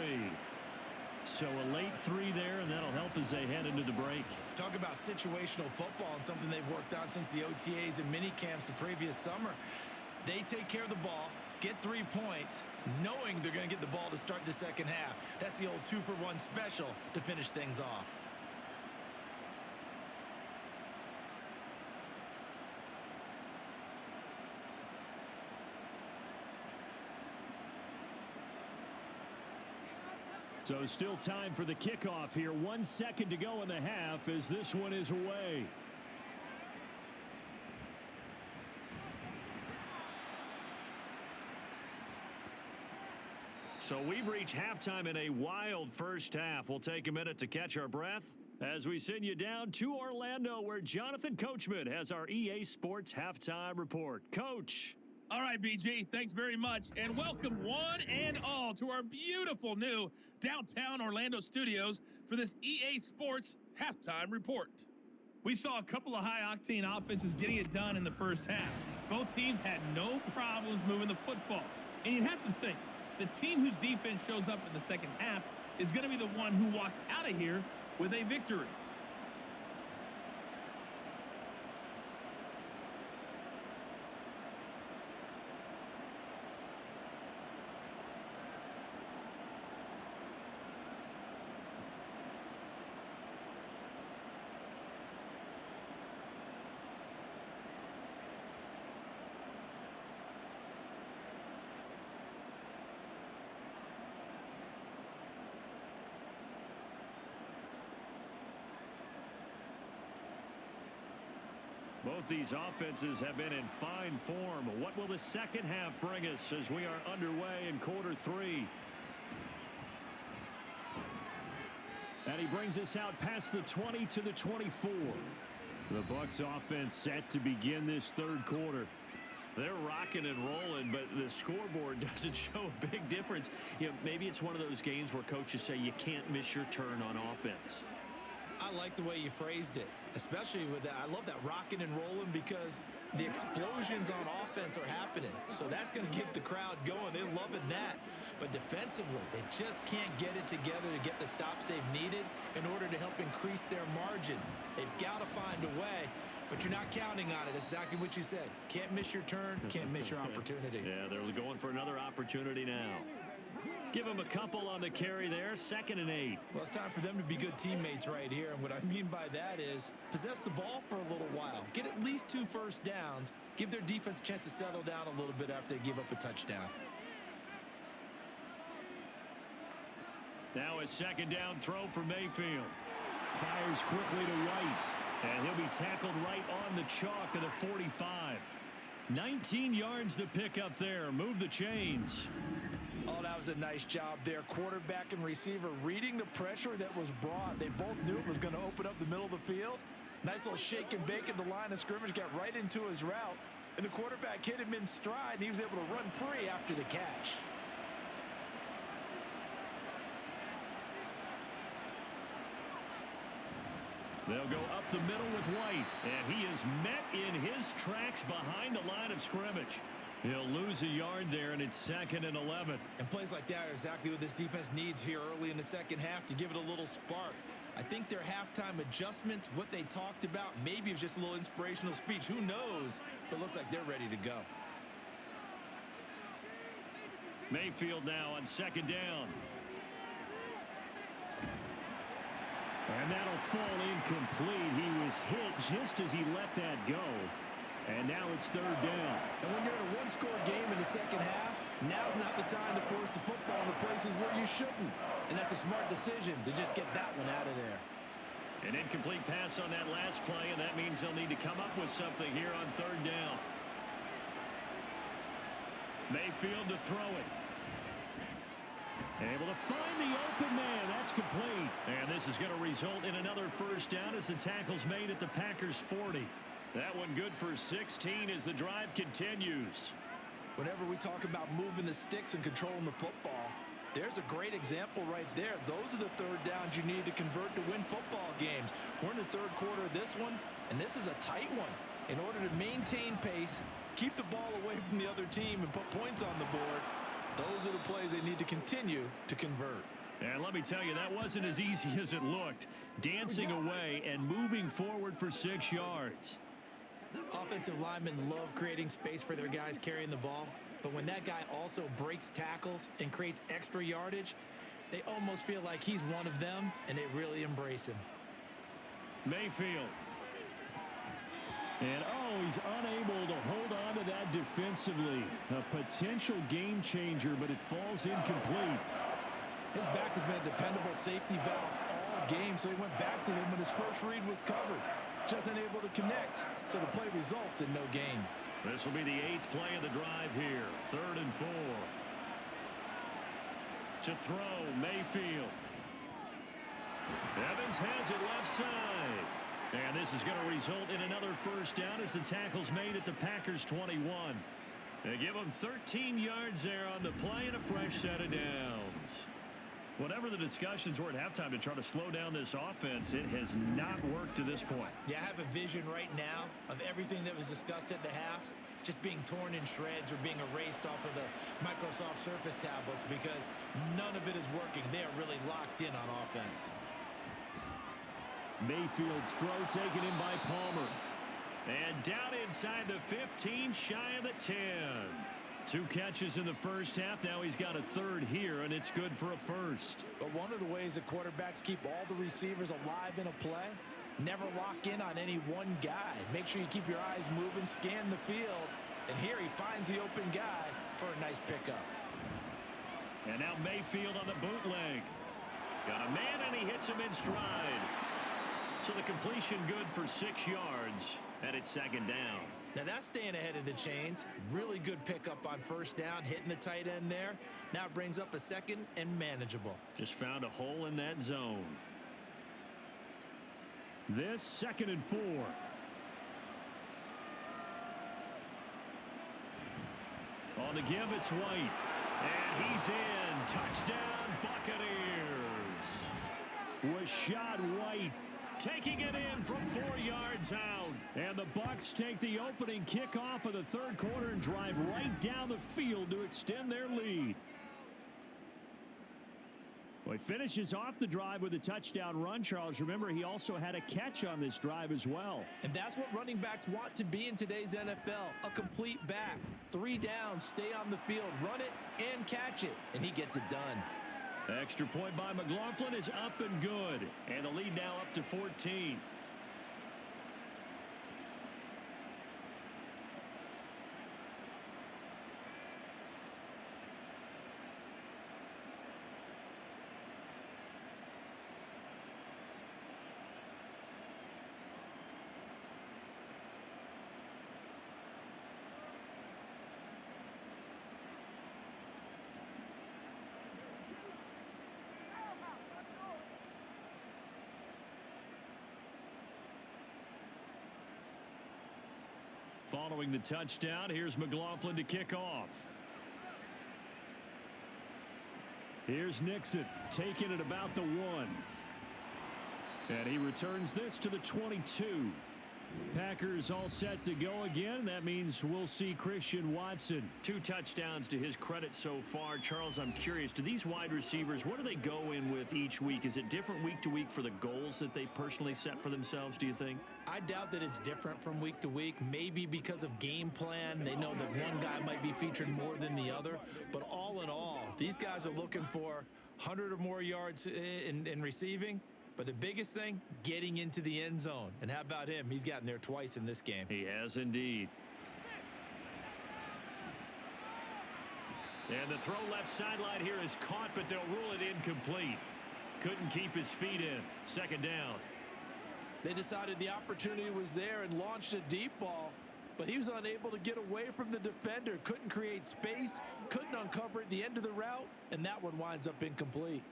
So a late 3 there, and that'll help as they head into the break. Talk about situational football and something they've worked on since the OTAs and mini camps the previous summer. They take care of the ball, get 3 points, knowing they're going to get the ball to start the second half. That's the old 2-for-1 special to finish things off. So still time for the kickoff here. 1 second to go in the half as this one is away. So we've reached halftime in a wild first half. We'll take a minute to catch our breath as we send you down to Orlando, where Jonathan Coachman has our EA Sports halftime report. Coach. All right, BG, thanks very much, and welcome one and all to our beautiful new downtown Orlando studios for this EA Sports halftime report. We saw a couple of high-octane offenses getting it done in the first half. Both teams had no problems moving the football, and you'd have to think the team whose defense shows up in the second half is going to be the one who walks out of here with a victory. Both these offenses have been in fine form. What will the second half bring us as we are underway in quarter 3? And he brings us out past the 20 to the 24. The Bucs offense set to begin this third quarter. They're rocking and rolling, but the scoreboard doesn't show a big difference. You know, maybe it's one of those games where coaches say you can't miss your turn on offense. I like the way you phrased it, especially with that. I love that rocking and rolling because the explosions on offense are happening. So that's going to get the crowd going. They're loving that. But defensively, they just can't get it together to get the stops they've needed in order to help increase their margin. They've got to find a way, but you're not counting on it. That's exactly what you said. Can't miss your turn, can't miss your opportunity. Yeah, they're going for another opportunity now. Give them a couple on the carry there, 2nd and 8. Well, it's time for them to be good teammates right here. And what I mean by that is possess the ball for a little while. Get at least 2 first downs. Give their defense a chance to settle down a little bit after they give up a touchdown. Now a 2nd down throw for Mayfield. Fires quickly to right. And he'll be tackled right on the chalk of the 45. 19 yards to pick up there. Move the chains. Oh, that was a nice job there. Quarterback and receiver reading the pressure that was brought. They both knew it was going to open up the middle of the field. Nice little shake and bake at the line of scrimmage. Got right into his route. And the quarterback hit him in stride. And he was able to run free after the catch. They'll go up the middle with White. And he is met in his tracks behind the line of scrimmage. He'll lose a yard there, and it's 2nd and 11. And plays like that are exactly what this defense needs here early in the second half to give it a little spark. I think their halftime adjustments, what they talked about, maybe it was just a little inspirational speech. Who knows? But it looks like they're ready to go. Mayfield now on 2nd down. And that'll fall incomplete. He was hit just as he let that go. And now it's 3rd down. And when you're in a one-score game in the second half, now's not the time to force the football in the places where you shouldn't. And that's a smart decision to just get that one out of there. An incomplete pass on that last play, and that means they'll need to come up with something here on 3rd down. Mayfield to throw it. Able to find the open man. That's complete. And this is going to result in another 1st down as the tackle's made at the Packers' 40. That one good for 16 as the drive continues. Whenever we talk about moving the sticks and controlling the football, there's a great example right there. Those are the 3rd downs you need to convert to win football games. We're in the 3rd quarter of this one, and this is a tight one. In order to maintain pace, keep the ball away from the other team, and put points on the board, those are the plays they need to continue to convert. And let me tell you, that wasn't as easy as it looked. Dancing away and moving forward for 6 yards. Offensive linemen love creating space for their guys carrying the ball, but when that guy also breaks tackles and creates extra yardage, they almost feel like he's one of them, and they really embrace him. Mayfield. And, he's unable to hold on to that defensively. A potential game changer, but it falls incomplete. His back has been a dependable safety valve all game, so he went back to him when his first read was covered. Just unable to connect, so the play results in no gain. This will be the 8th play of the drive here. 3rd and 4. To throw, Mayfield. Evans has it left side. And this is going to result in another 1st down as the tackle's made at the Packers' 21. They give them 13 yards there on the play and a fresh set of downs. Whatever the discussions were at halftime to try to slow down this offense, it has not worked to this point. Yeah, I have a vision right now of everything that was discussed at the half just being torn in shreds or being erased off of the Microsoft Surface tablets because none of it is working. They are really locked in on offense. Mayfield's throw taken in by Palmer. And down inside the 15, shy of the 10. 2 catches in the first half. Now he's got a 3rd here, and it's good for a 1st. But one of the ways that quarterbacks keep all the receivers alive in a play, never lock in on any one guy. Make sure you keep your eyes moving, scan the field. And here he finds the open guy for a nice pickup. And now Mayfield on the bootleg. Got a man, and he hits him in stride. So the completion good for 6 yards. And it's second down. Now that's staying ahead of the chains. Really good pickup on first down, hitting the tight end there. Now it brings up a second and manageable. Just found a hole in that zone. This 2nd and 4. On the give, it's White. And he's in. Touchdown, Buccaneers. Rashad White taking it in from 4 yards out. And the Bucs take the opening kickoff of the third quarter and drive right down the field to extend their lead. Well, he finishes off the drive with a touchdown run, Charles. Remember, he also had a catch on this drive as well. And that's what running backs want to be in today's NFL, a complete back. 3 downs, stay on the field, run it, and catch it. And he gets it done. Extra point by McLaughlin is up and good. And the lead now up to 14. Following the touchdown, here's McLaughlin to kick off. Here's Nixon taking it about the 1. And he returns this to the 22. Packers all set to go again. That means we'll see Christian Watson. 2 touchdowns to his credit so far. Charles, I'm curious, do these wide receivers, what do they go in with each week? Is it different week to week for the goals that they personally set for themselves, do you think? I doubt that it's different from week to week, maybe because of game plan. They know that one guy might be featured more than the other. But all in all, these guys are looking for 100 or more yards in receiving. But the biggest thing, getting into the end zone. And how about him? He's gotten there twice in this game. He has indeed. And the throw left sideline here is caught, but they'll rule it incomplete. Couldn't keep his feet in. Second down. They decided the opportunity was there and launched a deep ball, but he was unable to get away from the defender. Couldn't create space, couldn't uncover at the end of the route, and that one winds up incomplete.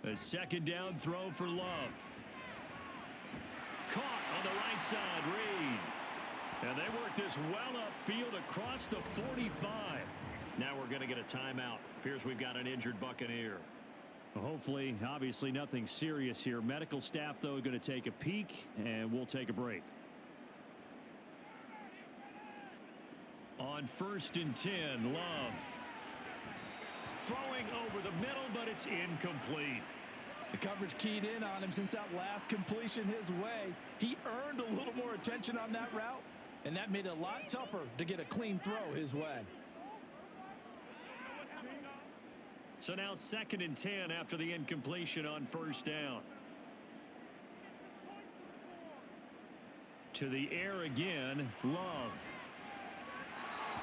A second down throw for Love. Caught on the right side, Reed. And they work this well upfield across the 45. Now we're going to get a timeout. Appears we've got an injured Buccaneer. Hopefully, obviously nothing serious here. Medical staff, though, going to take a peek, and we'll take a break. On 1st and 10, Love. Throwing over the middle, but it's incomplete. The coverage keyed in on him since that last completion his way. He earned a little more attention on that route, and that made it a lot tougher to get a clean throw his way. So now 2nd and 10 after the incompletion on 1st down. To the air again, Love.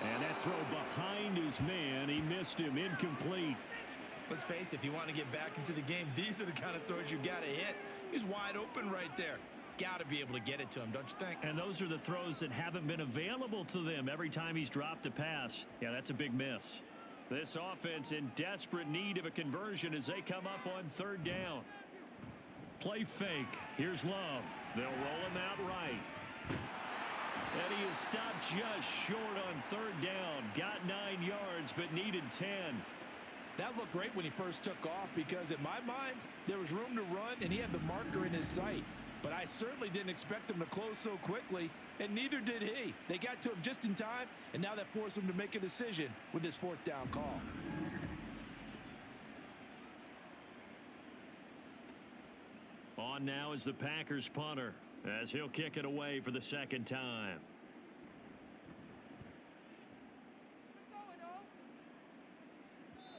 And that throw behind his man, he missed him, incomplete. Let's face it, if you want to get back into the game, these are the kind of throws you got to hit. He's wide open right there. Got to be able to get it to him, don't you think? And those are the throws that haven't been available to them every time he's dropped a pass. Yeah, that's a big miss. This offense in desperate need of a conversion as they come up on 3rd down. Play fake. Here's Love. They'll roll him out right. And he is stopped just short on 3rd down. Got 9 yards, but needed 10. That looked great when he first took off because, in my mind, there was room to run and he had the marker in his sight. But I certainly didn't expect him to close so quickly, and neither did he. They got to him just in time, and now that forced him to make a decision with his 4th down call. On now is the Packers punter as he'll kick it away for the 2nd time.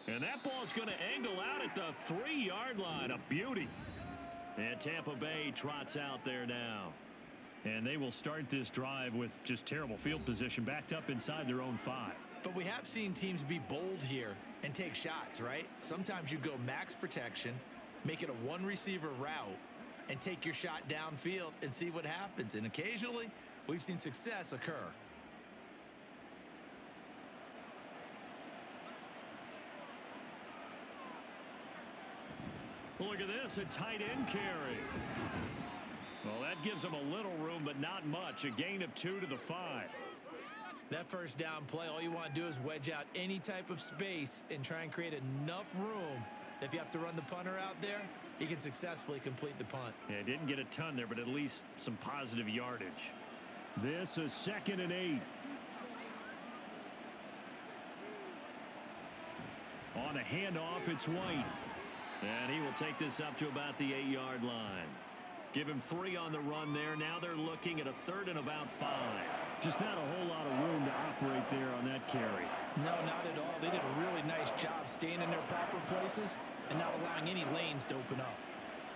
And that ball's going to angle out at the 3-yard line. A beauty. And Tampa Bay trots out there now. And they will start this drive with just terrible field position, backed up inside their own 5. But we have seen teams be bold here and take shots, right? Sometimes you go max protection, make it a 1-receiver route, and take your shot downfield and see what happens. And occasionally, we've seen success occur. Look at this, a tight end carry. Well, that gives him a little room, but not much. A gain of 2 to the 5. That first down play, all you want to do is wedge out any type of space and try and create enough room that if you have to run the punter out there, he can successfully complete the punt. Yeah, didn't get a ton there, but at least some positive yardage. This is 2nd and 8. On a handoff, it's White. And he will take this up to about the 8-yard line. Give him 3 on the run there. Now they're looking at a 3rd and about 5. Just not a whole lot of room to operate there on that carry. No, not at all. They did a really nice job staying in their proper places and not allowing any lanes to open up.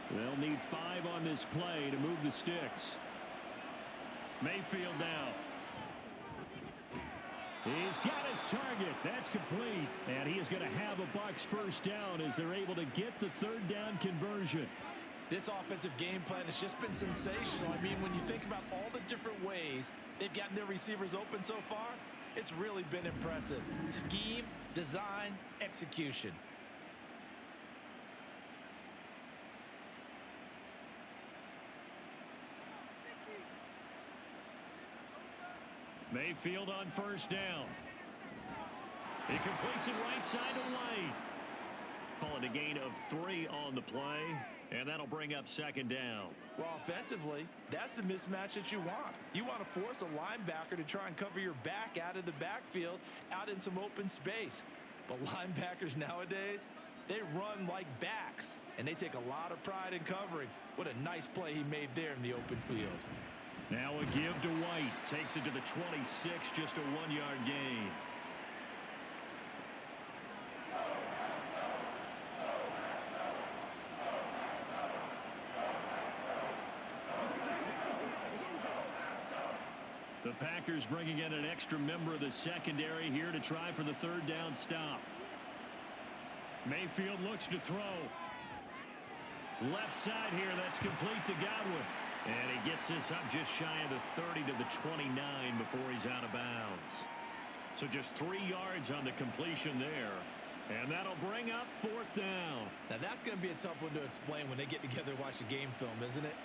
They'll need 5 on this play to move the sticks. Mayfield now. He's got his target. That's complete. And he is going to have a Bucs first down as they're able to get the 3rd down conversion. This offensive game plan has just been sensational. I mean, when you think about all the different ways they've gotten their receivers open so far, it's really been impressive. Scheme, design, execution. Mayfield on first down. He completes it right side to White. Call it a gain of 3 on the play, and that'll bring up 2nd down. Well, offensively, that's the mismatch that you want. You want to force a linebacker to try and cover your back out of the backfield, out in some open space. But linebackers nowadays, they run like backs, and they take a lot of pride in covering. What a nice play he made there in the open field. Now a give to White. Takes it to the 26, just a 1-yard gain. The Packers bringing in an extra member of the secondary here to try for the 3rd down stop. Mayfield looks to throw. Left side here, that's complete to Godwin. And he gets this up just shy of the 30 to the 29 before he's out of bounds. So just 3 yards on the completion there. And that'll bring up 4th down. Now that's going to be a tough one to explain when they get together and watch the game film, isn't it?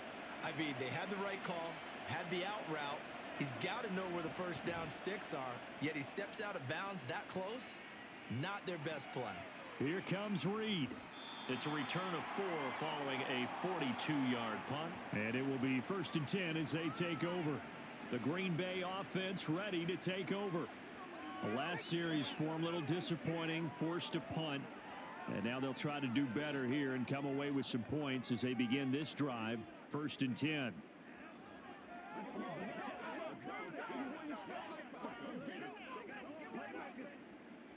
I mean, they had the right call, had the out route. He's got to know where the first down sticks are, yet he steps out of bounds that close. Not their best play. Here comes Reed. It's a return of 4 following a 42-yard punt. And it will be 1st and 10 as they take over. The Green Bay offense ready to take over. The last series for them, a little disappointing, forced a punt. And now they'll try to do better here and come away with some points as they begin this drive. 1st and 10.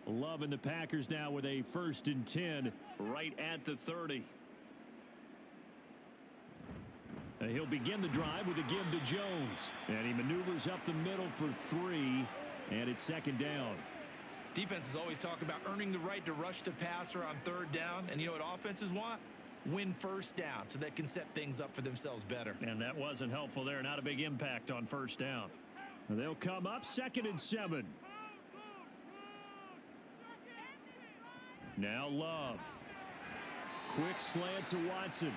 Love and the Packers now with a 1st and 10 right at the 30. And he'll begin the drive with a give to Jones. And he maneuvers up the middle for 3. And it's 2nd down. Defenses always talk about earning the right to rush the passer on 3rd down. And you know what offenses want? Win 1st down so they can set things up for themselves better. And that wasn't helpful there. Not a big impact on 1st down. They'll come up 2nd and 7. Now Love. Quick slant to Watson.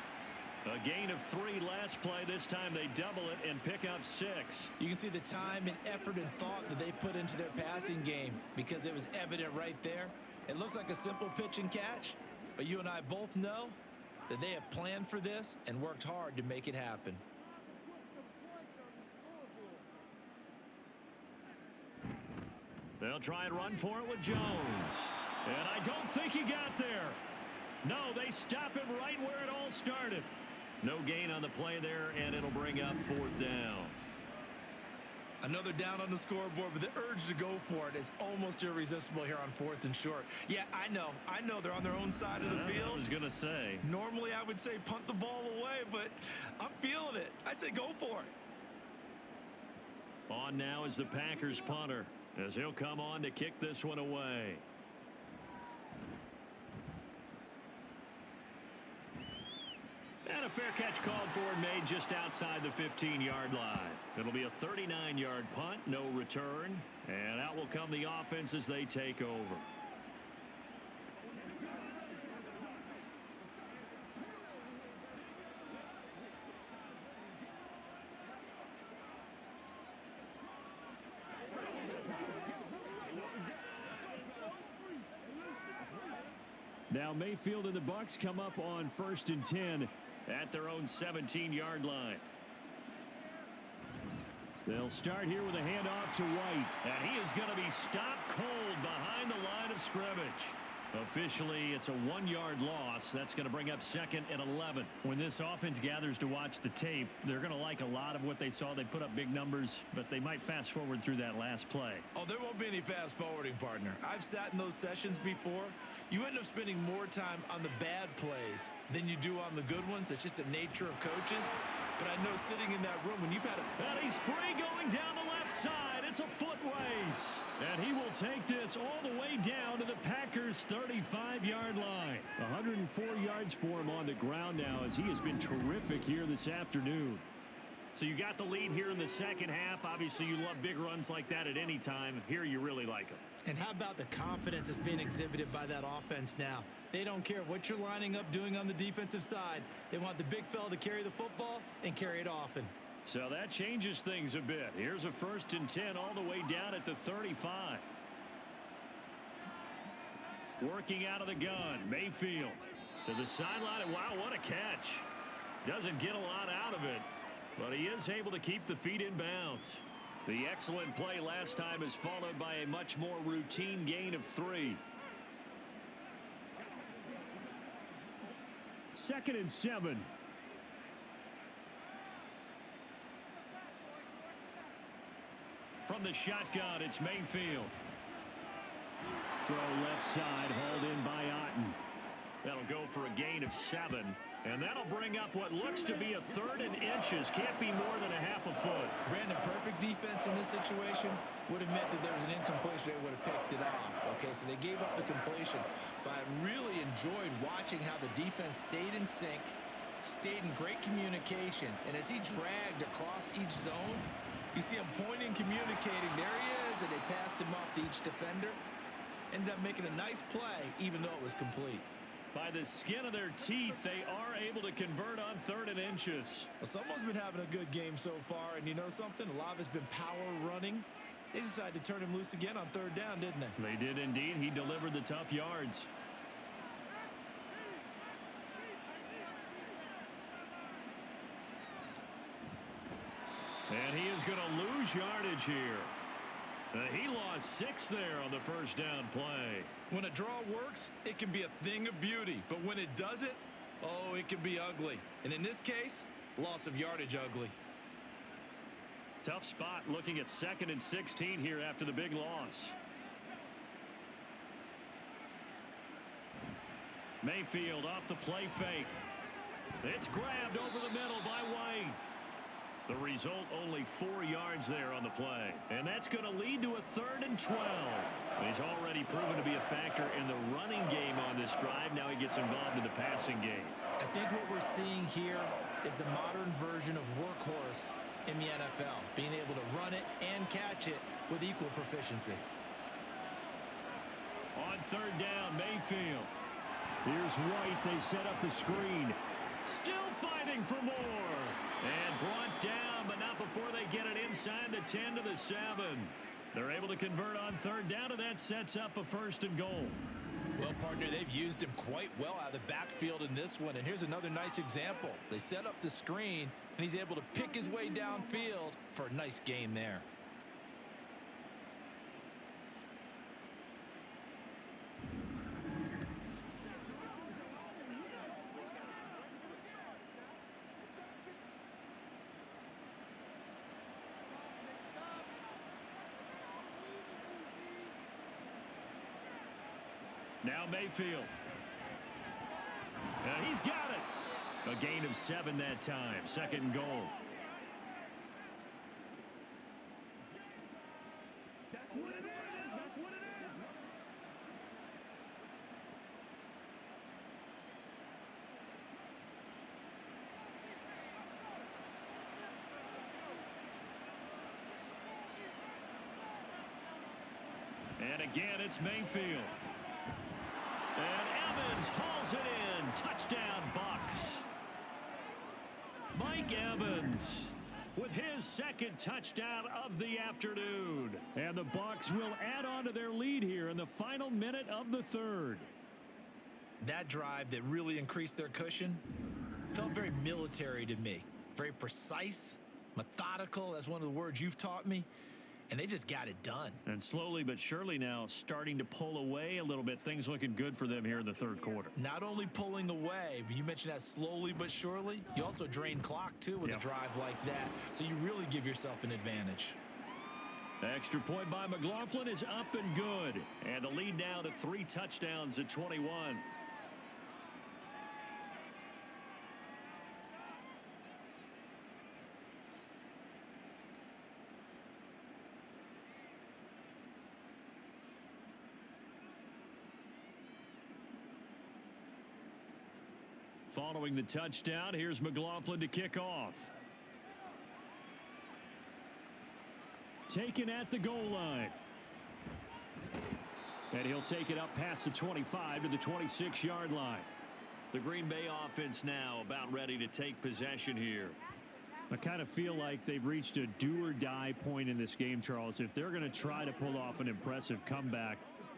A gain of 3 last play. This time they double it and pick up 6. You can see the time and effort and thought that they put into their passing game because it was evident right there. It looks like a simple pitch and catch, but you and I both know that they have planned for this and worked hard to make it happen. They'll try and run for it with Jones. And I don't think he got there. No, they stop him right where it all started. No gain on the play there, and it'll bring up 4th down. Another down on the scoreboard, but the urge to go for it is almost irresistible here on 4th and short. Yeah, I know they're on their own side of the field. I was going to say. Normally I would say punt the ball away, but I'm feeling it. I say go for it. On now is the Packers punter, as he'll come on to kick this one away. And a fair catch called for and made just outside the 15-yard line. It'll be a 39-yard punt, no return. And out will come the offense as they take over. Now Mayfield and the Bucs come up on 1st and 10 at their own 17-yard line. They'll start here with a handoff to White. And he is going to be stopped cold behind the line of scrimmage. Officially, it's a 1-yard loss. That's going to bring up 2nd and 11. When this offense gathers to watch the tape, they're going to like a lot of what they saw. They put up big numbers, but they might fast forward through that last play. Oh, there won't be any fast forwarding, partner. I've sat in those sessions before. You end up spending more time on the bad plays than you do on the good ones. It's just the nature of coaches. But I know sitting in that room, when you've had a... And he's free going down the left side. It's a foot race. And he will take this all the way down to the Packers' 35-yard line. 104 yards for him on the ground now as he has been terrific here this afternoon. So you got the lead here in the second half. Obviously, you love big runs like that at any time. Here you really like them. And how about the confidence that's being exhibited by that offense now? They don't care what you're lining up doing on the defensive side. They want the big fella to carry the football and carry it often. So that changes things a bit. Here's a 1st and 10 all the way down at the 35. Working out of the gun, Mayfield to the sideline. Wow, what a catch. Doesn't get a lot out of it, but he is able to keep the feet in bounds. The excellent play last time is followed by a much more routine gain of 3. 2nd and 7. From the shotgun, it's Mayfield. Throw left side, hauled in by Otten. That'll go for a gain of 7. And that'll bring up what looks to be a 3rd and inches. Can't be more than a half a foot. Brandon, perfect defense in this situation would have meant that there was an incompletion. They would have picked it off. Okay, so they gave up the completion. But I really enjoyed watching how the defense stayed in sync, stayed in great communication. And as he dragged across each zone, you see him pointing, communicating. There he is, and they passed him off to each defender. Ended up making a nice play, even though it was complete. By the skin of their teeth, they are able to convert on 3rd and inches. Well, someone's been having a good game so far, and you know something? A lot of it's been power running. They decided to turn him loose again on 3rd down, didn't they? They did indeed. He delivered the tough yards. And he is going to lose yardage here. He lost 6 there on the 1st down play. When a draw works, it can be a thing of beauty. But when it doesn't, oh, it can be ugly. And in this case, loss of yardage ugly. Tough spot looking at 2nd and 16 here after the big loss. Mayfield off the play fake. It's grabbed over the middle by White. The result, only 4 yards there on the play. And that's going to lead to a 3rd and 12. He's already proven to be a factor in the running game on this drive. Now he gets involved in the passing game. I think what we're seeing here is the modern version of workhorse in the NFL, being able to run it and catch it with equal proficiency. On 3rd down, Mayfield. Here's White. They set up the screen. Still fighting for more. And brought down, but not before they get it inside the 10 to the 7. They're able to convert on 3rd down, and that sets up a 1st and goal. Well, partner, they've used him quite well out of the backfield in this one. And here's another nice example. They set up the screen, and he's able to pick his way downfield for a nice gain there. Now Mayfield. And he's got it. A gain of 7 that time. 2nd and goal. And again, it's Mayfield. And Evans hauls it in. Touchdown, Bucs. Mike Evans with his second touchdown of the afternoon. And the Bucs will add on to their lead here in the final minute of the third. That drive that really increased their cushion felt very military to me. Very precise, methodical. That's one of the words you've taught me. And they just got it done. And slowly but surely now starting to pull away a little bit. Things looking good for them here in the third quarter. Not only pulling away, but you mentioned that slowly but surely. You also drain clock, too, with a drive like that. So you really give yourself an advantage. Extra point by McLaughlin is up and good. And the lead now to 3 touchdowns at 21. Following the touchdown, here's McLaughlin to kick off. Taken at the goal line. And he'll take it up past the 25 to the 26-yard line. The Green Bay offense now about ready to take possession here. I kind of feel like they've reached a do-or-die point in this game, Charles. If they're going to try to pull off an impressive comeback,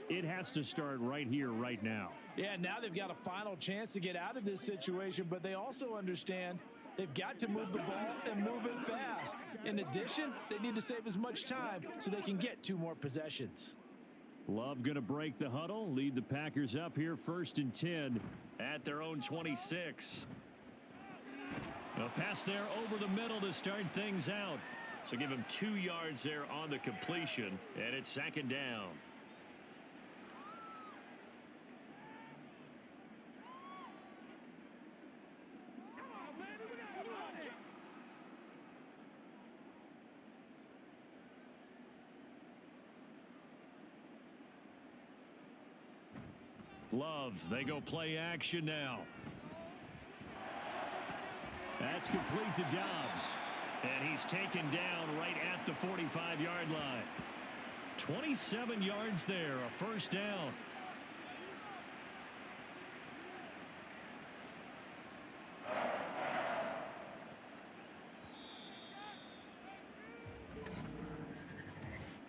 it has to start right here, right now. Yeah, now they've got a final chance to get out of this situation, but they also understand they've got to move the ball and move it fast. In addition, they need to save as much time so they can get 2 more possessions. Love going to break the huddle, lead the Packers up here 1st and 10 at their own 26. A pass there over the middle to start things out. So give him 2 yards there on the completion, and it's 2nd down. Love, they go play action now. That's complete to Dobbs. And he's taken down right at the 45-yard line. 27 yards there, a 1st down.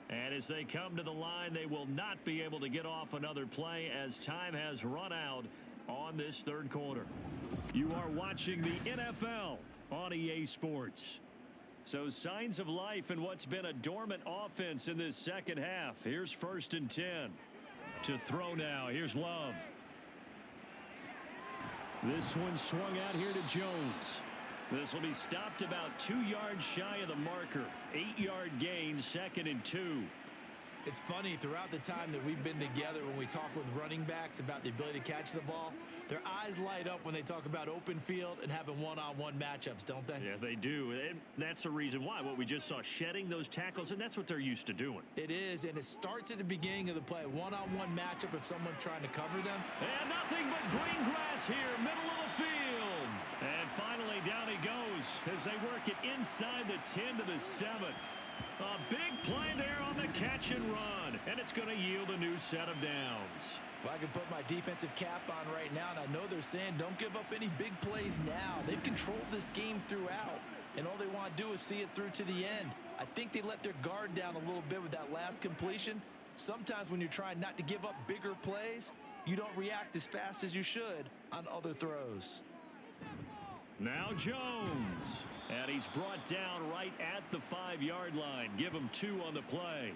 And as they come to the line, they will not be able to get off another play as time has run out on this 3rd quarter. You are watching the NFL on EA Sports. So signs of life in what's been a dormant offense in this 2nd half. Here's 1st and 10. To throw now. Here's Love. This one swung out here to Jones. This will be stopped about 2 yards shy of the marker. 8-yard gain, 2nd and 2. It's funny, throughout the time that we've been together, when we talk with running backs about the ability to catch the ball, their eyes light up when they talk about open field and having one-on-one matchups, don't they? Yeah, they do. And that's the reason why. What we just saw, shedding those tackles, and that's what they're used to doing. It is, and it starts at the beginning of the play. One-on-one matchup if someone's trying to cover them. And nothing but green grass here, middle of the field. And finally, down he goes as they work it inside the 10 to the 7. A big play there on the catch and run, and it's going to yield a new set of downs. Well, I can put my defensive cap on right now, and I know they're saying don't give up any big plays now. They've controlled this game throughout, and all they want to do is see it through to the end. I think they let their guard down a little bit with that last completion. Sometimes when you're trying not to give up bigger plays, you don't react as fast as you should on other throws. Now Jones. And he's brought down right at the 5-yard line. Give him 2 on the play.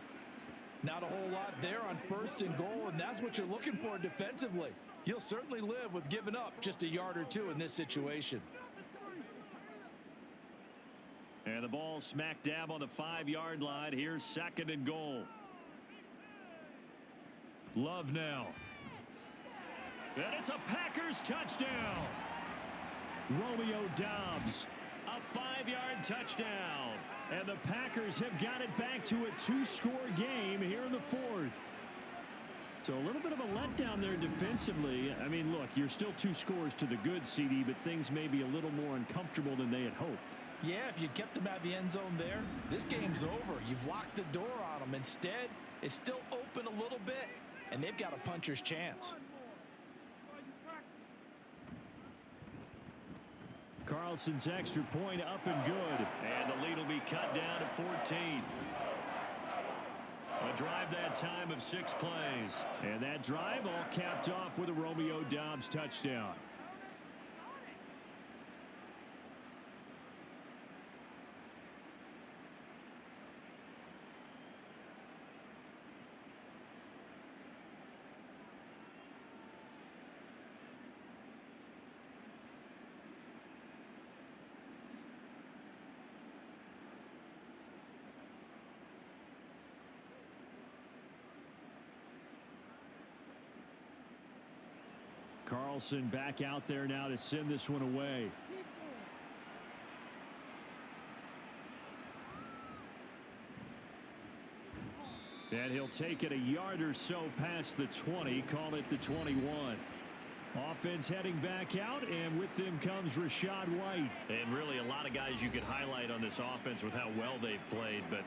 Not a whole lot there on 1st and goal, and that's what you're looking for defensively. You'll certainly live with giving up just a yard or 2 in this situation. And the ball smack dab on the 5-yard line. Here's 2nd and goal. Love now. And it's a Packers touchdown. Romeo Dobbs. A 5-yard touchdown. And the Packers have got it back to a 2-score game here in the 4th. So a little bit of a letdown there defensively. I mean, look, you're still 2 scores to the good, CD, but things may be a little more uncomfortable than they had hoped. Yeah, if you kept them at the end zone there, this game's over. You've locked the door on them. Instead, is still open a little bit, and they've got a puncher's chance. Carlson's extra point up and good. And the lead will be cut down to 14. A drive that time of 6 plays. And that drive all capped off with a Romeo Doubs touchdown. Carlson back out there now to send this one away. And he'll take it a yard or so past the 20, call it the 21. Offense heading back out, and with them comes Rachaad White. And really a lot of guys you could highlight on this offense with how well they've played, but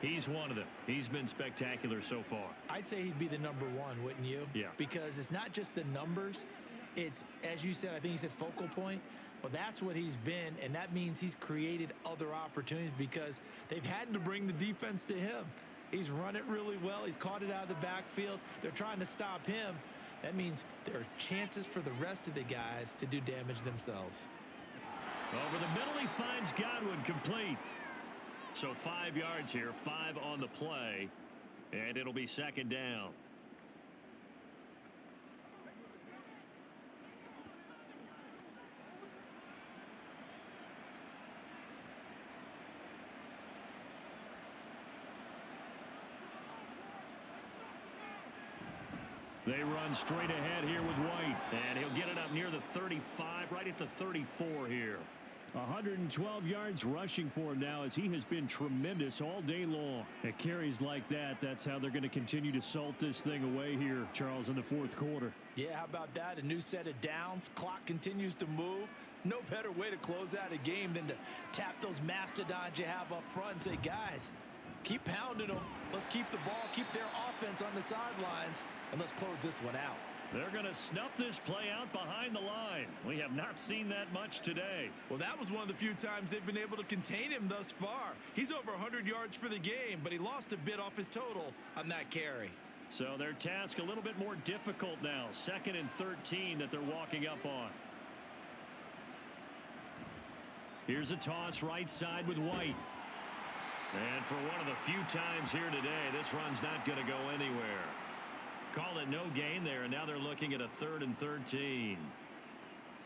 he's one of them. He's been spectacular so far. I'd say he'd be the number one, wouldn't you? Yeah. Because it's not just the numbers. It's, as you said, I think you said focal point. Well, that's what he's been, and that means he's created other opportunities because they've had to bring the defense to him. He's run it really well. He's caught it out of the backfield. They're trying to stop him. That means there are chances for the rest of the guys to do damage themselves. Over the middle, he finds Godwin complete. So 5 yards here, 5 on the play, and it'll be second down. They run straight ahead here with White, and he'll get it up near the 35, right at the 34 here. 112 yards rushing for him now as he has been tremendous all day long. At carries like that, that's how they're going to continue to salt this thing away here, Charles, in the fourth quarter. Yeah, how about that? A new set of downs. Clock continues to move. No better way to close out a game than to tap those mastodons you have up front and say, guys, keep pounding them. Let's keep the ball, keep their offense on the sidelines, and let's close this one out. They're going to snuff this play out behind the line. We have not seen that much today. Well, that was one of the few times they've been able to contain him thus far. He's over 100 yards for the game, but he lost a bit off his total on that carry. So their task a little bit more difficult now. 2nd and 13 that they're walking up on. Here's a toss right side with White. And for one of the few times here today, this run's not going to go anywhere. Call it no gain there, and now they're looking at a 3rd and 13.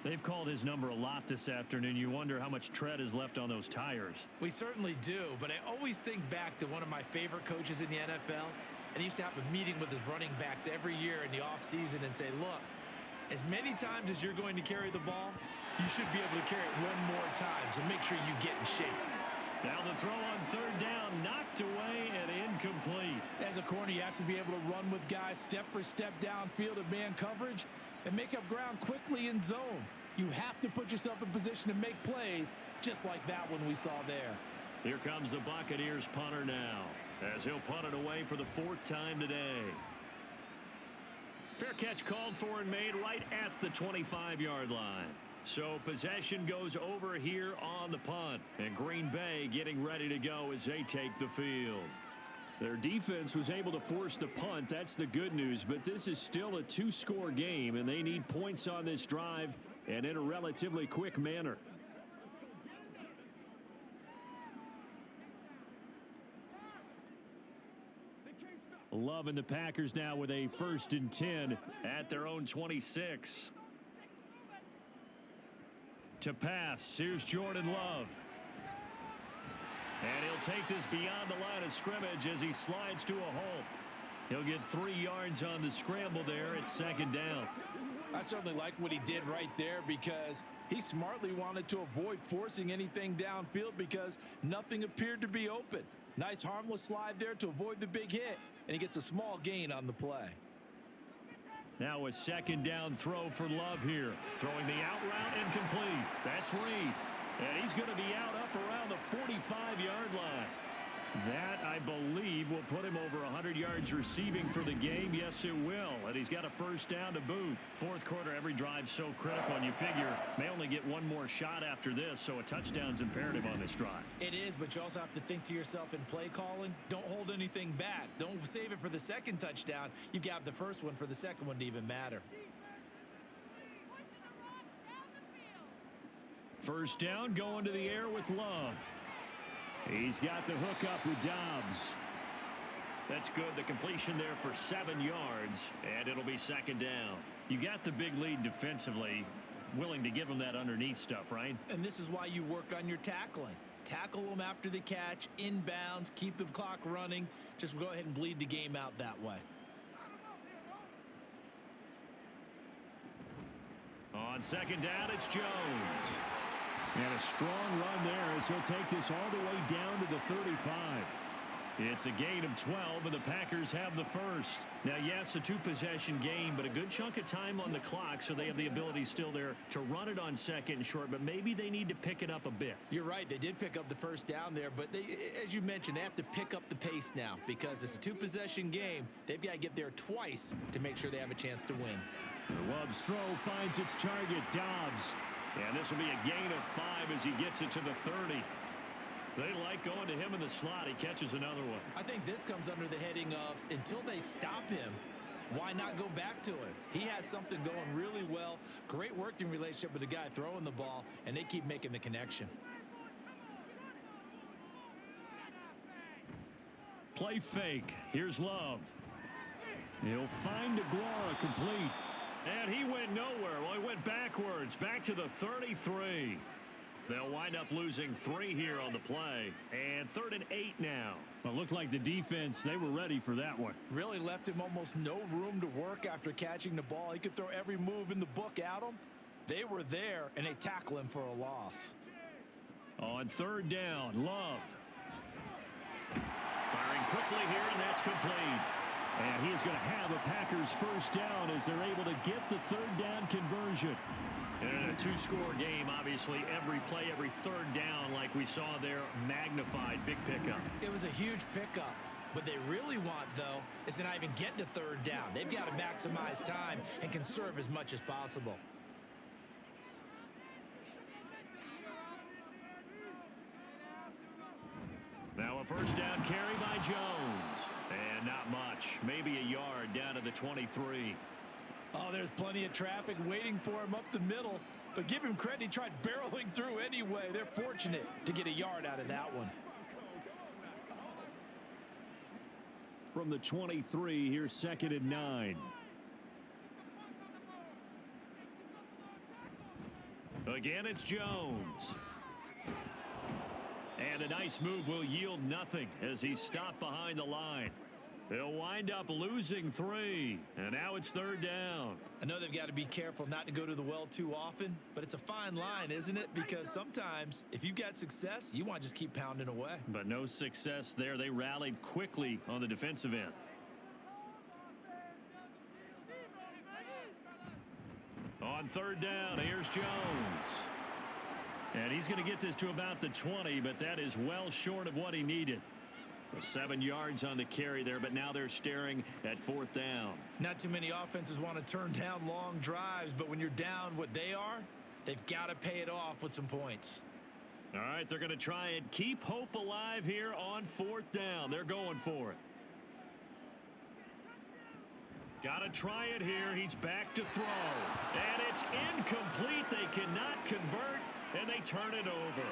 They've called his number a lot this afternoon. You wonder how much tread is left on those tires. We certainly do, but I always think back to one of my favorite coaches in the NFL, and he used to have a meeting with his running backs every year in the offseason and say, look, as many times as you're going to carry the ball, you should be able to carry it one more time, so make sure you get in shape. Now the throw on 3rd down, knocked away and incomplete. As a corner, you have to be able to run with guys step for step downfield of man coverage and make up ground quickly in zone. You have to put yourself in position to make plays just like that one we saw there. Here comes the Buccaneers punter now as he'll punt it away for the 4th time today. Fair catch called for and made right at the 25-yard line. So possession goes over here on the punt. And Green Bay getting ready to go as they take the field. Their defense was able to force the punt. That's the good news. But this is still a 2-score game, and they need points on this drive and in a relatively quick manner. Loving the Packers now with a 1st and 10 at their own 26. To pass, here's Jordan Love. And he'll take this beyond the line of scrimmage as he slides to a halt. He'll get 3 yards on the scramble there at 2nd down. I certainly like what he did right there because he smartly wanted to avoid forcing anything downfield because nothing appeared to be open. Nice harmless slide there to avoid the big hit, and he gets a small gain on the play. Now a 2nd down throw for Love here. Throwing the out route incomplete. That's Reed. And he's going to be out up around the 45-yard line. That, I believe, will put him over 100 yards receiving for the game. Yes, it will. And he's got a first down to boot. Fourth quarter, every drive's so critical, and you figure may only get one more shot after this, so a touchdown's imperative on this drive. It is, but you also have to think to yourself in play calling, don't hold anything back. Don't save it for the second touchdown. You've got the first one for the second one to even matter. First down, going to the air with Love. He's got the hook up with Dobbs. That's good. The completion there for 7 yards, and it'll be second down. You got the big lead defensively. Willing to give him that underneath stuff, right? And this is why you work on your tackling. Tackle them after the catch, inbounds, keep the clock running. Just go ahead and bleed the game out that way. On second down, it's Jones. And a strong run there as he'll take this all the way down to the 35. It's a gain of 12, and the Packers have the first. Now, yes, a two-possession game, but a good chunk of time on the clock, so they have the ability still there to run it on second and short, but maybe they need to pick it up a bit. You're right. They did pick up the first down there, but they, as you mentioned, they have to pick up the pace now because it's a two-possession game. They've got to get there twice to make sure they have a chance to win. Love's throw finds its target, Dobbs. And this will be a gain of 5 as he gets it to the 30. They like going to him in the slot. He catches another one. I think this comes under the heading of until they stop him, why not go back to him? He has something going really well. Great working relationship with the guy throwing the ball, and they keep making the connection. Play fake. Here's Love. He'll find Aguara complete. And he went nowhere. Well, he went backwards, back to the 33. They'll wind up losing 3 here on the play. And 3rd and 8 now. Well, it looked like the defense, they were ready for that one. Really left him almost no room to work after catching the ball. He could throw every move in the book at him. They were there, and they tackle him for a loss. On 3rd down, Love. Firing quickly here, and that's complete. And he's going to have a Packers first down as they're able to get the 3rd down conversion. And in a 2-score game, obviously, every play, every 3rd down, like we saw there, magnified, big pickup. It was a huge pickup. What they really want, though, is to not even get to 3rd down. They've got to maximize time and conserve as much as possible. Now a first down carry by Jones. And not much. Maybe a yard down to the 23. Oh, there's plenty of traffic waiting for him up the middle. But give him credit, he tried barreling through anyway. They're fortunate to get a yard out of that one. From the 23, here's 2nd and 9. Again, it's Jones. And a nice move will yield nothing as he's stopped behind the line. They'll wind up losing 3. And now it's 3rd down. I know they've got to be careful not to go to the well too often, but it's a fine line, isn't it? Because sometimes if you've got success, you want to just keep pounding away. But no success there. They rallied quickly on the defensive end. On 3rd down, here's Jones. And he's going to get this to about the 20, but that is well short of what he needed. So 7 yards on the carry there, but now they're staring at 4th down. Not too many offenses want to turn down long drives, but when you're down what they are, they've got to pay it off with some points. All right, they're going to try and keep hope alive here on 4th down. They're going for it. Got to try it here. He's back to throw. And it's incomplete. They cannot convert, and they turn it over.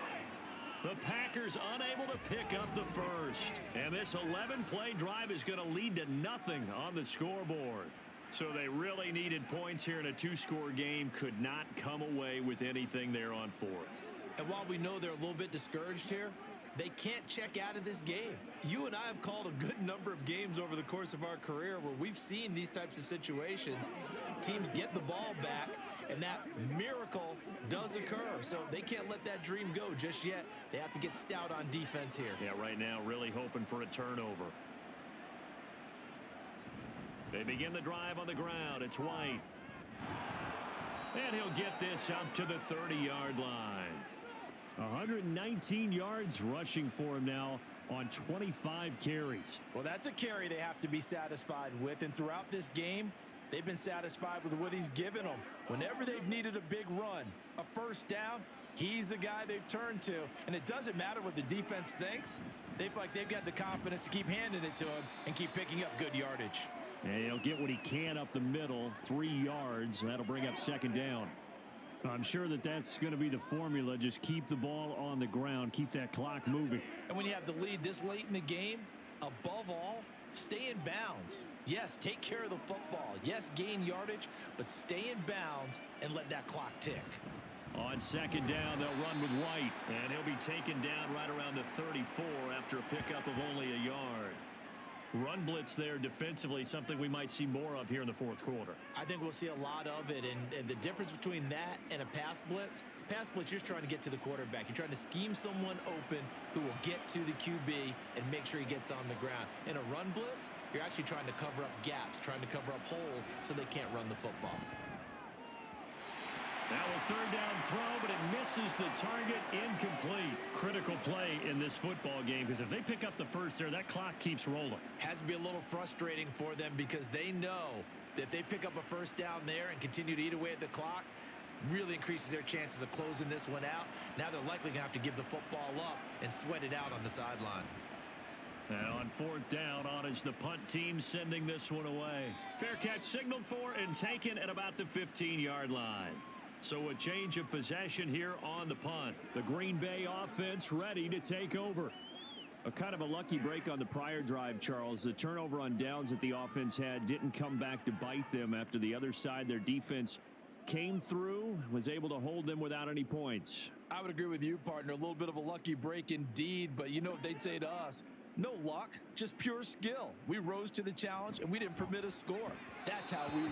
The Packers unable to pick up the first. And this 11-play drive is going to lead to nothing on the scoreboard. So they really needed points here in a 2-score game. Could not come away with anything there on 4th. And while we know they're a little bit discouraged here, they can't check out of this game. You and I have called a good number of games over the course of our career where we've seen these types of situations. Teams get the ball back, and that miracle does occur. So they can't let that dream go just yet. They have to get stout on defense here. Yeah, right now really hoping for a turnover. They begin the drive on the ground. It's White. And he'll get this up to the 30-yard line. 119 yards rushing for him now. on 25 carries. Well, that's a carry they have to be satisfied with. And throughout this game, they've been satisfied with what he's given them. Whenever they've needed a big run, a first down, he's the guy they've turned to. And it doesn't matter what the defense thinks. They feel like they've got the confidence to keep handing it to him and keep picking up good yardage. And he'll get what he can up the middle, 3 yards. That'll bring up second down. I'm sure that's going to be the formula. Just keep the ball on the ground. Keep that clock moving. And when you have the lead this late in the game, above all, stay in bounds. Yes, take care of the football. Yes, gain yardage, but stay in bounds and let that clock tick. On second down, they'll run with White, and he'll be taken down right around the 34 after a pickup of only a yard. Run blitz there defensively, something we might see more of here in the fourth quarter. I think we'll see a lot of it, and the difference between that and a pass blitz, you're trying to get to the quarterback. You're trying to scheme someone open who will get to the QB and make sure he gets on the ground. In a run blitz, you're actually trying to cover up gaps, trying to cover up holes so they can't run the football. Now a third down throw, but it misses the target, incomplete. Critical play in this football game, because if they pick up the first there, that clock keeps rolling. Has to be a little frustrating for them because they know that if they pick up a first down there and continue to eat away at the clock, really increases their chances of closing this one out. Now they're likely going to have to give the football up and sweat it out on the sideline. And on fourth down, on is the punt team sending this one away. Fair catch signaled for and taken at about the 15-yard line. So a change of possession here on the punt. The Green Bay offense ready to take over. A kind of a lucky break on the prior drive, Charles. The turnover on downs that the offense had didn't come back to bite them after the other side. Their defense came through, was able to hold them without any points. I would agree with you, partner. A little bit of a lucky break indeed, but you know what they'd say to us? No luck, just pure skill. We rose to the challenge, and we didn't permit a score. That's how we roll.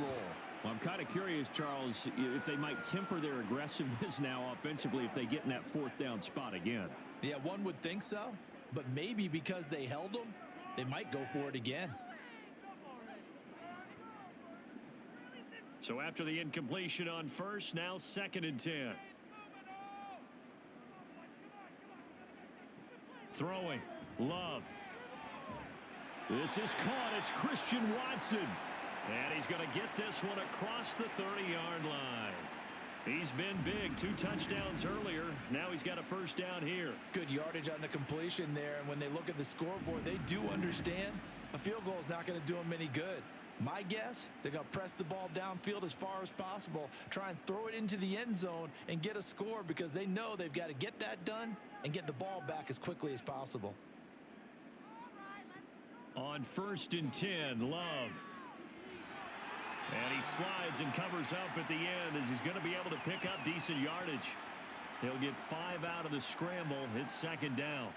Well, I'm kind of curious, Charles, if they might temper their aggressiveness now offensively if they get in that fourth down spot again. Yeah, one would think so, but maybe because they held them, they might go for it again. So after the incompletion on first, now 2nd and 10. Throwing, Love. This is caught. It's Christian Watson. And he's going to get this one across the 30-yard line. He's been big. 2 touchdowns earlier. Now he's got a first down here. Good yardage on the completion there. And when they look at the scoreboard, they do understand a field goal is not going to do them any good. My guess, they're going to press the ball downfield as far as possible, try and throw it into the end zone and get a score because they know they've got to get that done and get the ball back as quickly as possible. On 1st and 10, Love. And he slides and covers up at the end as he's going to be able to pick up decent yardage. He'll get 5 out of the scramble. It's 2nd down.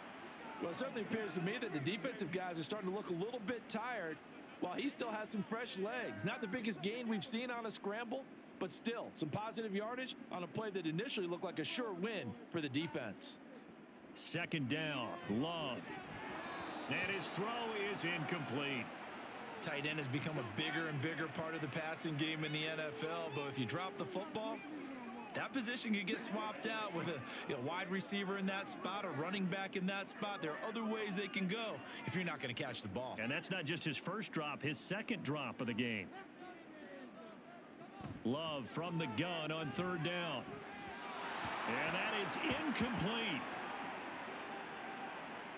Well, it certainly appears to me that the defensive guys are starting to look a little bit tired while he still has some fresh legs. Not the biggest gain we've seen on a scramble, but still some positive yardage on a play that initially looked like a sure win for the defense. 2nd down, Love. And his throw is incomplete. Tight end has become a bigger and bigger part of the passing game in the NFL, but if you drop the football, that position can get swapped out with a wide receiver in that spot, a running back in that spot. There are other ways they can go if you're not going to catch the ball. And that's not just his first drop, his 2nd drop of the game. Love from the gun on 3rd down. And that is incomplete.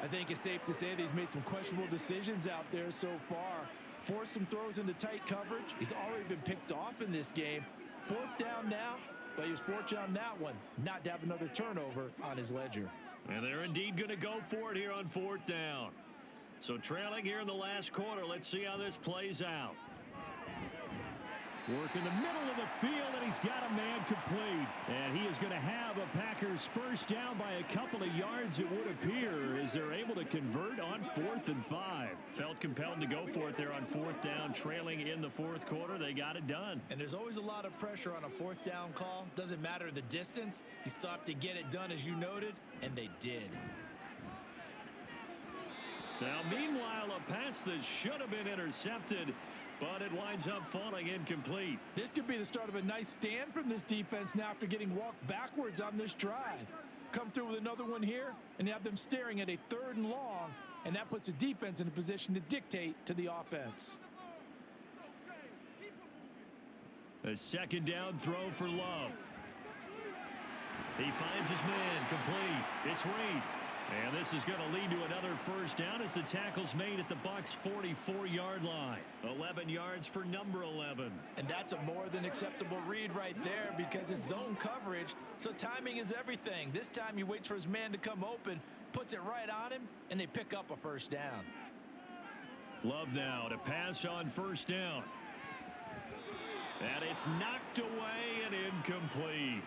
I think it's safe to say that he's made some questionable decisions out there so far. Forced some throws into tight coverage. He's already been picked off in this game. 4th down now, but he was fortunate on that one not to have another turnover on his ledger. And they're indeed going to go for it here on 4th down. So trailing here in the last quarter, let's see how this plays out. Work in the middle of the field, and he's got a man complete. And he is going to have a Packers first down by a couple of yards, it would appear, as they're able to convert on 4th and 5. Felt compelled to go for it there on 4th down, trailing in the 4th quarter. They got it done. And there's always a lot of pressure on a 4th down call. Doesn't matter the distance. You still have to get it done, as you noted, and they did. Now, meanwhile, a pass that should have been intercepted, but it winds up falling incomplete. This could be the start of a nice stand from this defense now after getting walked backwards on this drive. Come through with another one here, and you have them staring at a 3rd and long and that puts the defense in a position to dictate to the offense. A second down throw for Love. He finds his man, complete. It's Reed. And this is going to lead to another first down as the tackle's made at the Bucs' 44-yard line. 11 yards for number 11. And that's a more than acceptable read right there because it's zone coverage, so timing is everything. This time he waits for his man to come open, puts it right on him, and they pick up a first down. Love now to pass on first down. And it's knocked away and incomplete.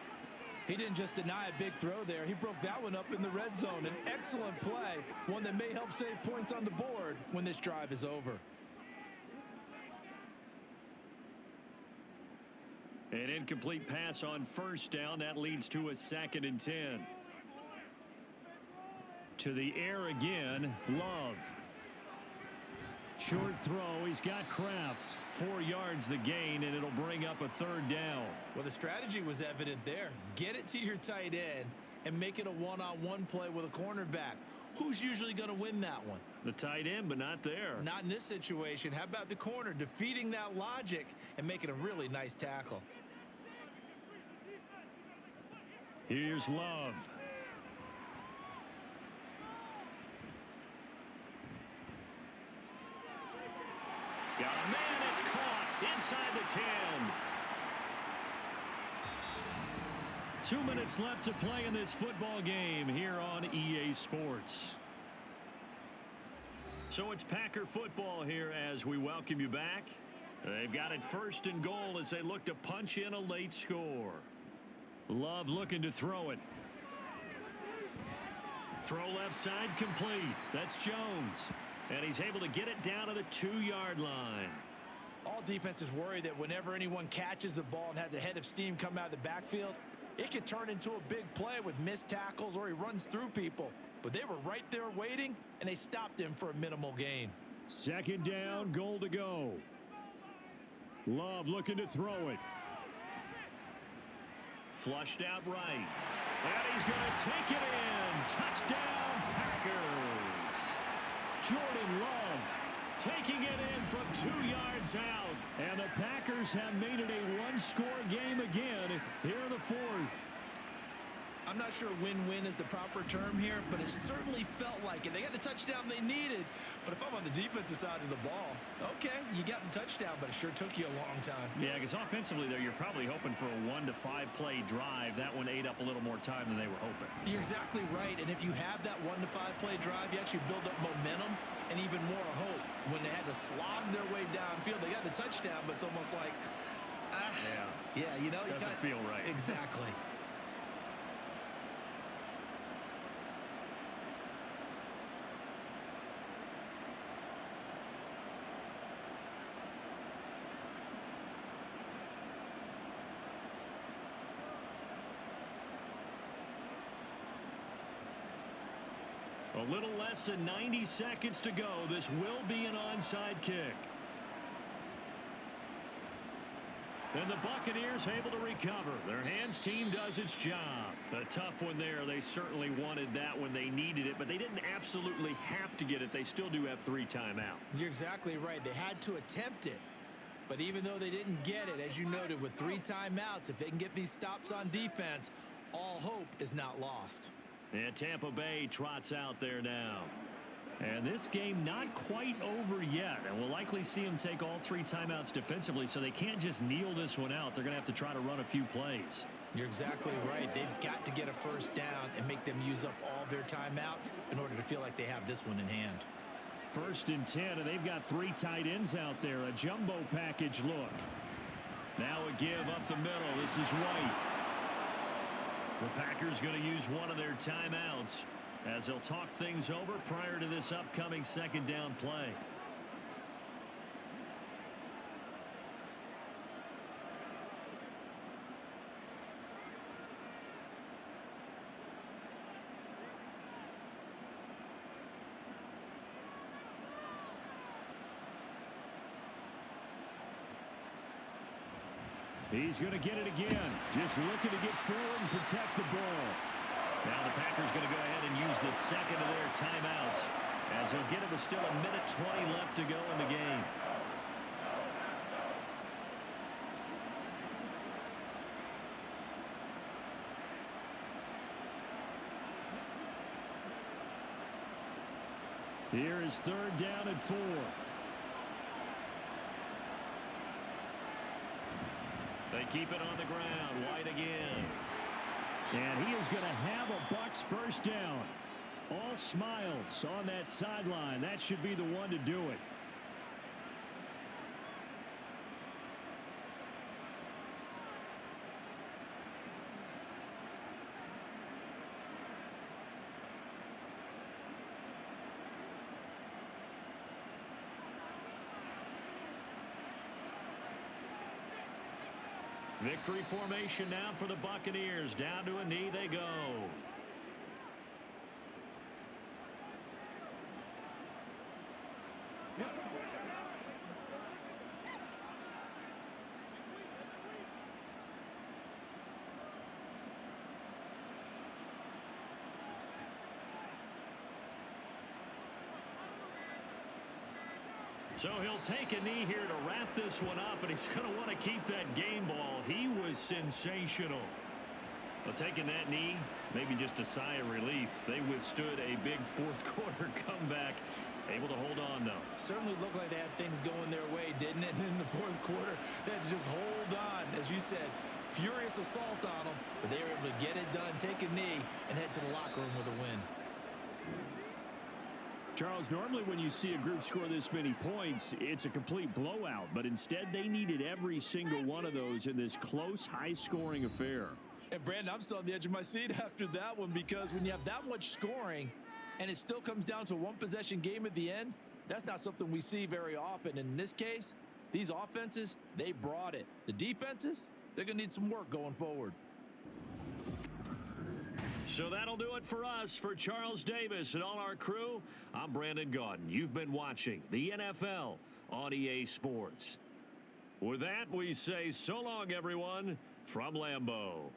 He didn't just deny a big throw there. He broke that one up in the red zone. An excellent play, one that may help save points on the board when this drive is over. An incomplete pass on first down. That leads to a 2nd and 10. To the air again, Love. Short throw. He's got Kraft. 4 yards the gain, and it'll bring up a 3rd down. Well, the strategy was evident there. Get it to your tight end and make it a one-on-one play with a cornerback. Who's usually going to win that one? The tight end, but not there. Not in this situation. How about the corner defeating that logic and making a really nice tackle? Here's Love. Got a man, it's caught inside the 10. 2 minutes left to play in this football game here on EA Sports. So it's Packer football here as we welcome you back. They've got it 1st and goal as they look to punch in a late score. Love looking to throw it. Throw left side complete. That's Jones. And he's able to get it down to the 2-yard line. All defenses worry that whenever anyone catches the ball and has a head of steam come out of the backfield, it could turn into a big play with missed tackles or he runs through people. But they were right there waiting, and they stopped him for a minimal gain. 2nd down, goal to go. Love looking to throw it. Flushed out right. And he's going to take it in. Touchdown, Packers. Jordan Love taking it in from 2 yards out. And the Packers have made it a one-score game again here in the 4th. I'm not sure win-win is the proper term here, but it certainly felt like it. They got the touchdown they needed, but if I'm on the defensive side of the ball, okay, you got the touchdown, but it sure took you a long time. Yeah, because offensively there, you're probably hoping for a 1 to 5 play drive. That one ate up a little more time than they were hoping. You're exactly right, and if you have that 1 to 5 play drive, you actually build up momentum and even more hope. When they had to slog their way downfield, they got the touchdown, but it's almost like, yeah, you know, doesn't feel right. Exactly. A little less than 90 seconds to go. This will be an onside kick. And the Buccaneers able to recover. Their hands team does its job. A tough one there. They certainly wanted that when they needed it, but they didn't absolutely have to get it. They still do have 3 timeouts. You're exactly right. They had to attempt it. But even though they didn't get it, as you noted, with 3 timeouts, if they can get these stops on defense, all hope is not lost. And Tampa Bay trots out there now. And this game not quite over yet. And we'll likely see them take all 3 timeouts defensively, so they can't just kneel this one out. They're going to have to try to run a few plays. You're exactly right. They've got to get a first down and make them use up all their timeouts in order to feel like they have this one in hand. 1st and 10, and they've got 3 tight ends out there. A jumbo package look. Now a give up the middle. This is White. The Packers going to use one of their timeouts as they'll talk things over prior to this upcoming 2nd down play. He's going to get it again. Just looking to get forward and protect the ball. Now the Packers going to go ahead and use the 2nd of their timeouts. as he'll get it with still 1:20 left to go in the game. Here is 3rd down and 4. They keep it on the ground. White again. And he is going to have a Bucs first down. All smiles on that sideline. That should be the one to do it. Victory formation now for the Buccaneers. Down to a knee they go. So he'll take a knee here to wrap this one up, and he's going to want to keep that game ball. He was sensational. Well, taking that knee, maybe just a sigh of relief. They withstood a big fourth-quarter comeback. Able to hold on, though. Certainly looked like they had things going their way, didn't it? In the fourth quarter, they had to just hold on. As you said, furious assault on them, but they were able to get it done, take a knee, and head to the locker room with a win. Charles, normally when you see a group score this many points, it's a complete blowout. But instead, they needed every single one of those in this close, high-scoring affair. And, Brandon, I'm still on the edge of my seat after that one, because when you have that much scoring and it still comes down to a one-possession game at the end, that's not something we see very often. And in this case, these offenses, they brought it. The defenses, they're going to need some work going forward. So that'll do it for us. For Charles Davis and all our crew, I'm Brandon Gaudin. You've been watching the NFL on EA Sports. With that, we say so long, everyone, from Lambeau.